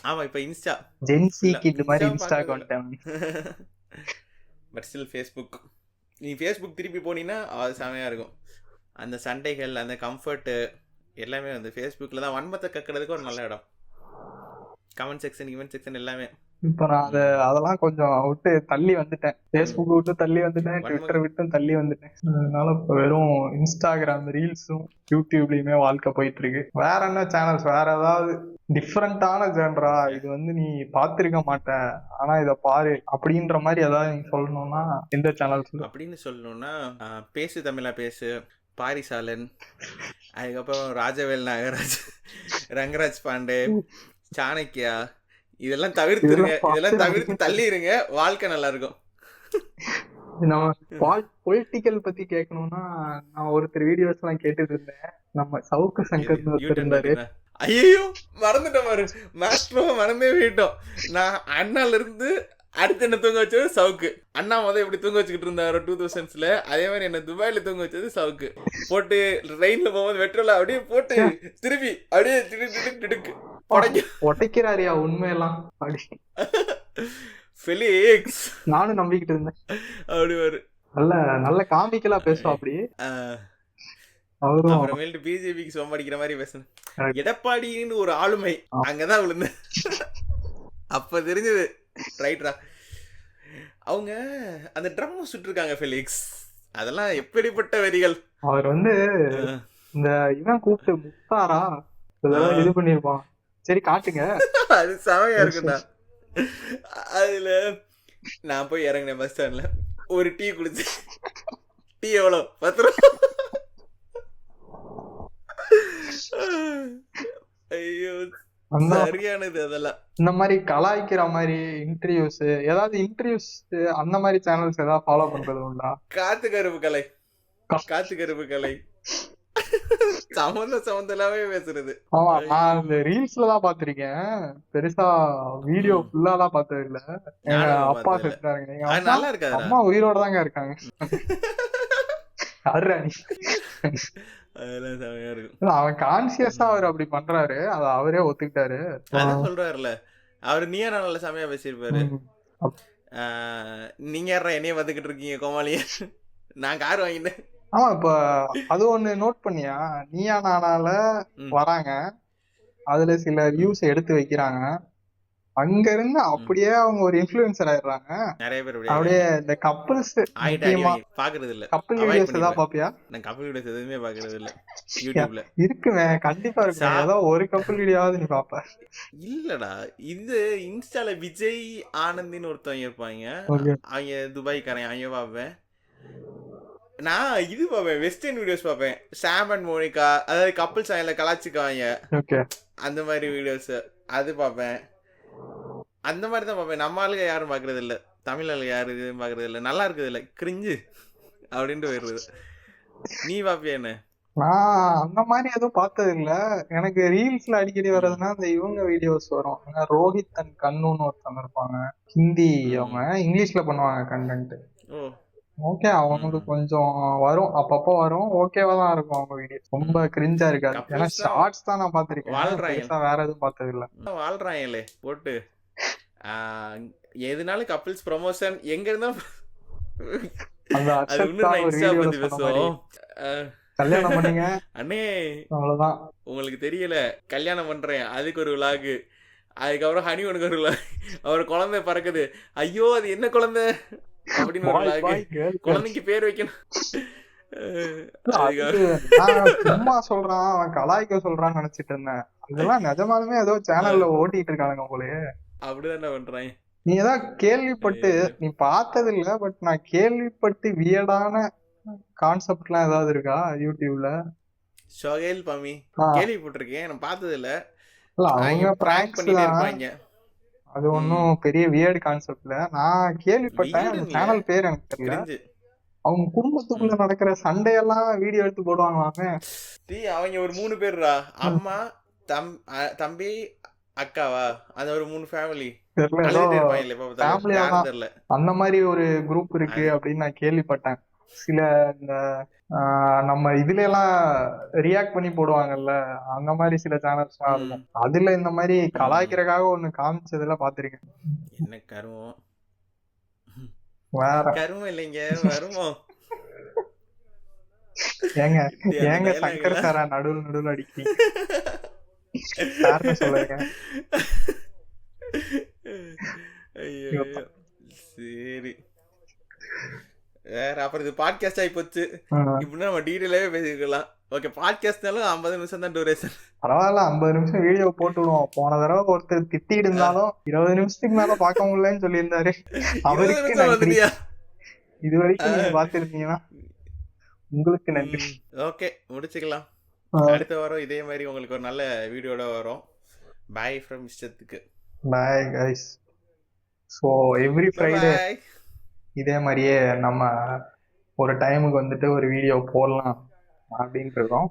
[SPEAKER 2] ஆமாம், இப்போ இன்ஸ்டா
[SPEAKER 1] ஜென்சி
[SPEAKER 2] ஃபுல்லாக
[SPEAKER 1] கிட் மாதிரி
[SPEAKER 2] இன்ஸ்டாவும்
[SPEAKER 1] இன்ஸ்டாக்கு
[SPEAKER 2] பார்க்கறது இல்லை.
[SPEAKER 1] வந்துட்டேன்.
[SPEAKER 2] பட் ஸ்டில் ஃபேஸ்புக், நீ ஃபேஸ்புக் திருப்பி போனீங்கன்னா அது செமையாக இருக்கும். அந்த சண்டைகள், அந்த கம்ஃபர்ட்டு எல்லாமே வந்து ஃபேஸ்புக்கில் தான். வன்மத்தை கக்கிறதுக்கு ஒரு நல்ல இடம். கமெண்ட் செக்ஷன், இவெண்ட் செக்ஷன் எல்லாமே.
[SPEAKER 1] இப்ப நான் அதெல்லாம் கொஞ்சம் விட்டு தள்ளி வந்துட்டேன்.
[SPEAKER 2] ம்
[SPEAKER 1] ஃபேஸ்புக் விட்டு தள்ளி வந்துட்டேன்,
[SPEAKER 2] வன்ம
[SPEAKER 1] ட்விட்டர் விட்டும் தள்ளி வந்துட்டேன். அதனால இப்ப வெறும் இன்ஸ்டாகிராம் ரீல்ஸும் யூடியூப்லயுமே வாழ்க்கை போயிட்டு இருக்கு. வேற என்ன சேனல்ஸ், வேற ஏதாவது டிஃப்ரெண்டான ஜென்ரா, இது வந்து நீ பார்த்திருக்க மாட்ட ஆனா இத பாரு அப்படின்ற மாதிரி ஏதாவது நீங்க சொல்லணும்னா எந்த சேனல்ஸ்?
[SPEAKER 2] அப்படின்னு சொல்லணும்னா பேசு தமிழா பேசு, பாரிசாலன், அதுக்கப்புறம் ராஜவேல் நாகராஜ், ரங்கராஜ் பாண்டே, சாணக்கியா, இதெல்லாம் தவிர்த்துருங்க.
[SPEAKER 1] இதெல்லாம்
[SPEAKER 2] இதெல்லாம்
[SPEAKER 1] பார்த்து
[SPEAKER 2] தவிர்த்து தள்ளிடுங்க, வாழ்க்கை நல்லா இருக்கும்.
[SPEAKER 1] நம்ம பொலிட்டிக்கல் பத்தி கேட்கணும்னா நான் ஒருத்தர் வீடியோஸ் எல்லாம் கேட்டுட்டு இருந்தேன். நம்ம சவுக்கு
[SPEAKER 2] இது
[SPEAKER 1] சங்கர்னு ஒருத்தர்
[SPEAKER 2] யூடியூப்
[SPEAKER 1] இருந்தாரு.
[SPEAKER 2] பார்த்தீங்களா? ஐயோ, மறந்துட்டேன் பாரு, மாஸ்டரோ மறந்தே போயிட்டோம். நான் அண்ணால இருந்து அடுத்து என்ன தூங்க வச்சது சவுக்கு. அண்ணா எப்படி தூங்க வச்சுக்கிட்டு இருந்தாரு 2000s, அதே மாதிரி என்ன துபாயில தூங்க வச்சது சவுக்கு. போட்டு ட்ரெயின்ல போகும்போது வெட்ரோல அப்படியே போட்டு திருப்பி அப்படியே திடுக்கு
[SPEAKER 1] உடைக்கிறாரியா உண்மையெல்லாம் அப்படி
[SPEAKER 2] ஃபெலிக்ஸ்
[SPEAKER 1] நானும் நம்பிக்கிட்டு இருந்தேன்.
[SPEAKER 2] அப்படி வரு
[SPEAKER 1] நல்ல நல்ல காமிக்கலா பேசுவா அப்படி. அவரும்
[SPEAKER 2] அப்புறமேல்ட்டு பிஜேபிக்கு சோம்படிக்கிற மாதிரி பேசணும். எடப்பாடின்னு ஒரு ஆளுமை அங்கதான் விழுந்த. அப்ப தெரிஞ்சது ரைட்ரா. அவங்க அந்த ட்ரம் சுட்டிருக்காங்க ஃபெலிக்ஸ், அதெல்லாம் எப்படிப்பட்ட வரிகள்.
[SPEAKER 1] அவர் வந்து இந்த இவன் கூப்பிட்டு முக்தாரா இதெல்லாம் இது பண்ணிருப்பான். சரி காட்டுங்க.
[SPEAKER 2] அது செமையா இருக்குண்டா. அதுல நான் போய் இறங்கினேன் பஸ் ஸ்டாண்ட்ல, ஒரு டீ குடிச்சு. டீ எவ்வளோ? 10 ரூபா. ஐயோ சரியானது. அதெல்லாம்
[SPEAKER 1] இந்த மாதிரி கலாய்க்கிற மாதிரி இன்டர்வியூஸ், ஏதாவது இன்டர்வியூஸ் அந்த மாதிரி சேனல்ஸ் ஏதாவது ஃபாலோ பண்றது உண்டா?
[SPEAKER 2] காத்து கருப்பு கலை சம்பந்தமே பேசுறது.
[SPEAKER 1] ஆமா, நான் இந்த ரீல்ஸ்ல தான் பாத்திருக்கேன், பெருசா வீடியோ ஃபுல்லா தான் பார்த்தது இல்ல. எங்க அப்பா செத்தாருங்க, எங்க
[SPEAKER 2] நல்லா இருக்காது.
[SPEAKER 1] அம்மா உயிரோட தாங்க இருக்காங்க. அவன் கான்சியஸா அவர் அப்படி பண்றாரு, அத அவரே ஒத்துக்கிட்டாரு.
[SPEAKER 2] அதான் சொல்றாருல, அவரு நீயா நல்ல செமையா பேசியிருப்பாரு. நீங்க யாரா என்னைய வந்துகிட்டு இருக்கீங்க கோமாளிய, நான் கார் வாங்கிட்டேன்.
[SPEAKER 1] ஆமா, இப்ப அது ஒண்ணு நோட் பண்ணியா, நீயா நானால வராங்க, அதுல சில வியூஸ் எடுத்து வைக்கிறாங்க, அங்க இருந்து அப்படியே அவங்க ஒரு இன்ஃப்ளூயன்சர் ஆயிடுறாங்க.
[SPEAKER 2] நிறைய பேர்
[SPEAKER 1] அப்படியே இந்த கப்பிள்ஸ்
[SPEAKER 2] பாக்குறது இல்ல.
[SPEAKER 1] கப்பிள் வீடியோஸ் தான் பாப்பியா?
[SPEAKER 2] நான் கப்பிள் வீடியோஸ் எதுவுமே பாக்குறது இல்ல யூடியூப்ல.
[SPEAKER 1] இருக்குமே, கண்டிப்பா இருக்கு, ஏதோ ஒரு கப்பிள் வீடியோவாவது நீ பாப்ப.
[SPEAKER 2] இல்லடா, இது இன்ஸ்டால விஜய் ஆனந்தின்னு ஒருத்தவங்க இருப்பாங்க, அவங்க துபாய்க்காரன், அவங்க பாப்பேன். நான் இது பாப்பேன், வெஸ்டர்ன் வீடியோஸ் பாப்பேன். சாம் அண்ட் மோனிகா, அதாவது கப்பிள்ஸ் அவங்க கலாச்சிக்குவாங்க, அந்த மாதிரி வீடியோஸ் அது பாப்பேன். அந்த மாதிரி தான் பார்ப்பேன். நம்ம ஆளுங்க யாரும் பார்க்கறது இல்லை, தமிழ் ஆளுங்க யாரும் இதுவும் பார்க்கறது இல்லை, நல்லா இருக்குது இல்லை, கிரிஞ்சு அப்படின்ட்டு போயிடுறது. நீ பாப்பியா என்ன?
[SPEAKER 1] நான் அந்த மாதிரி எதுவும் பார்த்தது இல்ல. எனக்கு ரீல்ஸ்ல அடிக்கடி வர்றதுன்னா இந்த இவங்க வீடியோஸ் வரும். ரோஹித் அண்ட் கண்ணுன்னு ஒருத்தவங்க இருப்பாங்க, ஹிந்தி, அவங்க இங்கிலீஷ்ல பண்ணுவாங்க கண்டென்ட். ஓகே, அவங்களுக்கு கொஞ்சம் வரும், அப்பப்போ வரும், ஓகேவா தான் இருக்கும் அவங்க வீடியோ, ரொம்ப கிரிஞ்சா இருக்காது. ஏன்னா ஷார்ட்ஸ் தான் நான் பார்த்திருக்கேன், வேற எதுவும் பார்த்தது இல்ல.
[SPEAKER 2] வாழ்றாங்களே போட்டு எதுனாலும் கப்பிள்ஸ் ப்ரமோஷன் எங்க இருந்தாலும்
[SPEAKER 1] கல்யாணம் பண்ணீங்க
[SPEAKER 2] அண்ணே,
[SPEAKER 1] அவ்வளவுதான்.
[SPEAKER 2] உங்களுக்கு தெரியல, கல்யாணம் பண்றேன் அதுக்கு ஒரு விளாகு, அதுக்கப்புறம் ஹனிமூனுக்கு ஒரு விளாகு, அவர் குழந்தை பறக்குது, ஐயோ அது என்ன குழந்தை அப்படின்னு ஒரு விளாகு, குழந்தைக்கு பேர் வைக்கணும்.
[SPEAKER 1] சும்மா சொல்றான், அவன் கலாய்க்க சொல்றான்னு நினைச்சிட்டு இருந்தேன். இதெல்லாம் நிஜமாலுமே ஏதோ சேனல்ல ஓட்டிட்டு இருக்கானுங்க போலயே.
[SPEAKER 2] அப்படிதான் பண்றாங்க.
[SPEAKER 1] நீ ஏதாவது கேள்விப்பட்டு, நீ பார்த்தது இல்ல, பட் நான் கேள்விப்பட்டு வியடான கான்செப்ட்லாம் ஏதாவது இருக்கா யூடியூப்ல?
[SPEAKER 2] ஷோஹேல் பமி
[SPEAKER 1] ஆ,
[SPEAKER 2] கேள்விப்பட்டிருக்கேன், நான் பார்த்தது இல்ல.
[SPEAKER 1] இல்ல அவங்க
[SPEAKER 2] பிராங்க்
[SPEAKER 1] பிராங்க்ஸ்
[SPEAKER 2] பண்ணிட்டே
[SPEAKER 1] தான்.
[SPEAKER 2] இருப்பாங்க.
[SPEAKER 1] அது
[SPEAKER 2] ம்
[SPEAKER 1] ஒன்றும் பெரிய வியர்டு கான்செப்ட்ல. நான் கேள்விப்பட்டேன், அந்த
[SPEAKER 2] வீடுங்கள
[SPEAKER 1] சேனல் பேர் எனக்கு தெரியல.
[SPEAKER 2] கிரிஞ்சு.
[SPEAKER 1] அவங்க குடும்பத்துக்குள்ள நடக்கிற சண்டையெல்லாம் வீடியோ எடுத்து போடுவாங்களாமே.
[SPEAKER 2] அவங்க ஒரு 3 பேர்ரா. அம்மா, தம்பி, அக்காவா, அந்த ஒரு 3 ஃபேமிலி
[SPEAKER 1] தெரியல, ஏதோ
[SPEAKER 2] அழுதுட்டே இருப்பாங்க எப்ப பார்த்தாலும்,
[SPEAKER 1] ஃபேமிலியா
[SPEAKER 2] யாரும்
[SPEAKER 1] தான்
[SPEAKER 2] தெரியல.
[SPEAKER 1] அந்த மாதிரி ஒரு குரூப் இருக்கு
[SPEAKER 2] அது
[SPEAKER 1] அப்படின்னு நான் கேள்விப்பட்டேன். சில இந்த நம்ம இதுல எல்லாம் ரியாக்ட் பண்ணி போடுவாங்கல்ல, அந்த மாதிரி சில சேனல்ஸ்லாம்
[SPEAKER 2] ம்
[SPEAKER 1] இருக்கும். அதுல இந்த மாதிரி
[SPEAKER 2] ம்
[SPEAKER 1] கலாய்க்கிறதுக்காக ஒண்ணு காமிச்சதுல பாத்திருக்கேன்.
[SPEAKER 2] என்ன கருமம்.
[SPEAKER 1] வேற
[SPEAKER 2] கருமம் இல்லைங்க, வருமம்.
[SPEAKER 1] ஏங்க
[SPEAKER 2] அந்த
[SPEAKER 1] ஏங்க
[SPEAKER 2] டைலாக்
[SPEAKER 1] சங்கர்
[SPEAKER 2] எல்லாம்
[SPEAKER 1] சாரா நடுவில் நடுவில் அடிக்கிறீங்க? சார்ட்ட சொல்லுங்க.
[SPEAKER 2] ஐயோ
[SPEAKER 1] ஐயோ.
[SPEAKER 2] சரி. வேற அப்புறம் இது பாட்காஸ்ட் ஆகி போச்சு.
[SPEAKER 1] ம்.
[SPEAKER 2] இப்படின்னா நம்ம டீட்டெயிலாவே பேசிக்கலாம். ஓகே, பாட்காஸ்ட்னாலும் 50 நிமிஷம் தான் டூரேஷன்.
[SPEAKER 1] பரவாயில்ல, 50 நிமிஷம் வீடியோ போட்டு விடுவோம். போன தடவை ஒருத்தர் திட்டிட்டு இருந்தாலும் 20 நிமிஷத்துக்கு மேல பார்க்க முடியலன்னு சொல்லியிருந்தாரு.
[SPEAKER 2] 20
[SPEAKER 1] அவருக்கு
[SPEAKER 2] நிமிஷம்
[SPEAKER 1] நன்றி.
[SPEAKER 2] வந்துட்டியா?
[SPEAKER 1] இது வரைக்கும் நீங்க பார்த்திருந்தீங்கன்னா உங்களுக்கு நன்றி.
[SPEAKER 2] ஓகே, முடிச்சுக்கலாம். அடுத்த வாரம் இதே மாதிரி உங்களுக்கு ஒரு நல்ல வீடியோட வரும். பாய் ஃப்ரம் இஷ்டத்துக்கு.
[SPEAKER 1] Bye guys. So every Friday
[SPEAKER 2] bye.
[SPEAKER 1] இதே மாதிரியே நம்ம ஒரு டைமுக்கு வந்துட்டு ஒரு வீடியோ போடலாம் அப்படின்ட்டு இருக்கோம்.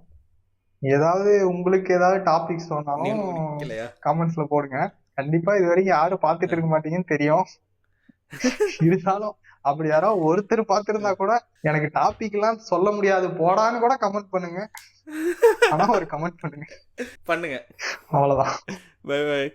[SPEAKER 1] ஏதாவது உங்களுக்கு ஏதாவது டாபிக்ஸ் சொன்னாலும்
[SPEAKER 2] முடிக்கலையா?
[SPEAKER 1] கமெண்ட்ஸ்ல போடுங்க. கண்டிப்பா இது வரைக்கும் யாரும் பார்த்துட்டு இருக்க மாட்டீங்கன்னு தெரியும். இருந்தாலும் அப்படி யாராவது ஒருத்தர் பார்த்திருந்தா கூட எனக்கு டாபிக் எல்லாம் சொல்ல முடியாது போடான்னு கூட கமெண்ட் பண்ணுங்க. ஆனா ஒரு கமெண்ட் பண்ணுங்க,
[SPEAKER 2] பண்ணுங்க.
[SPEAKER 1] அவ்வளவுதான்.
[SPEAKER 2] Bye bye.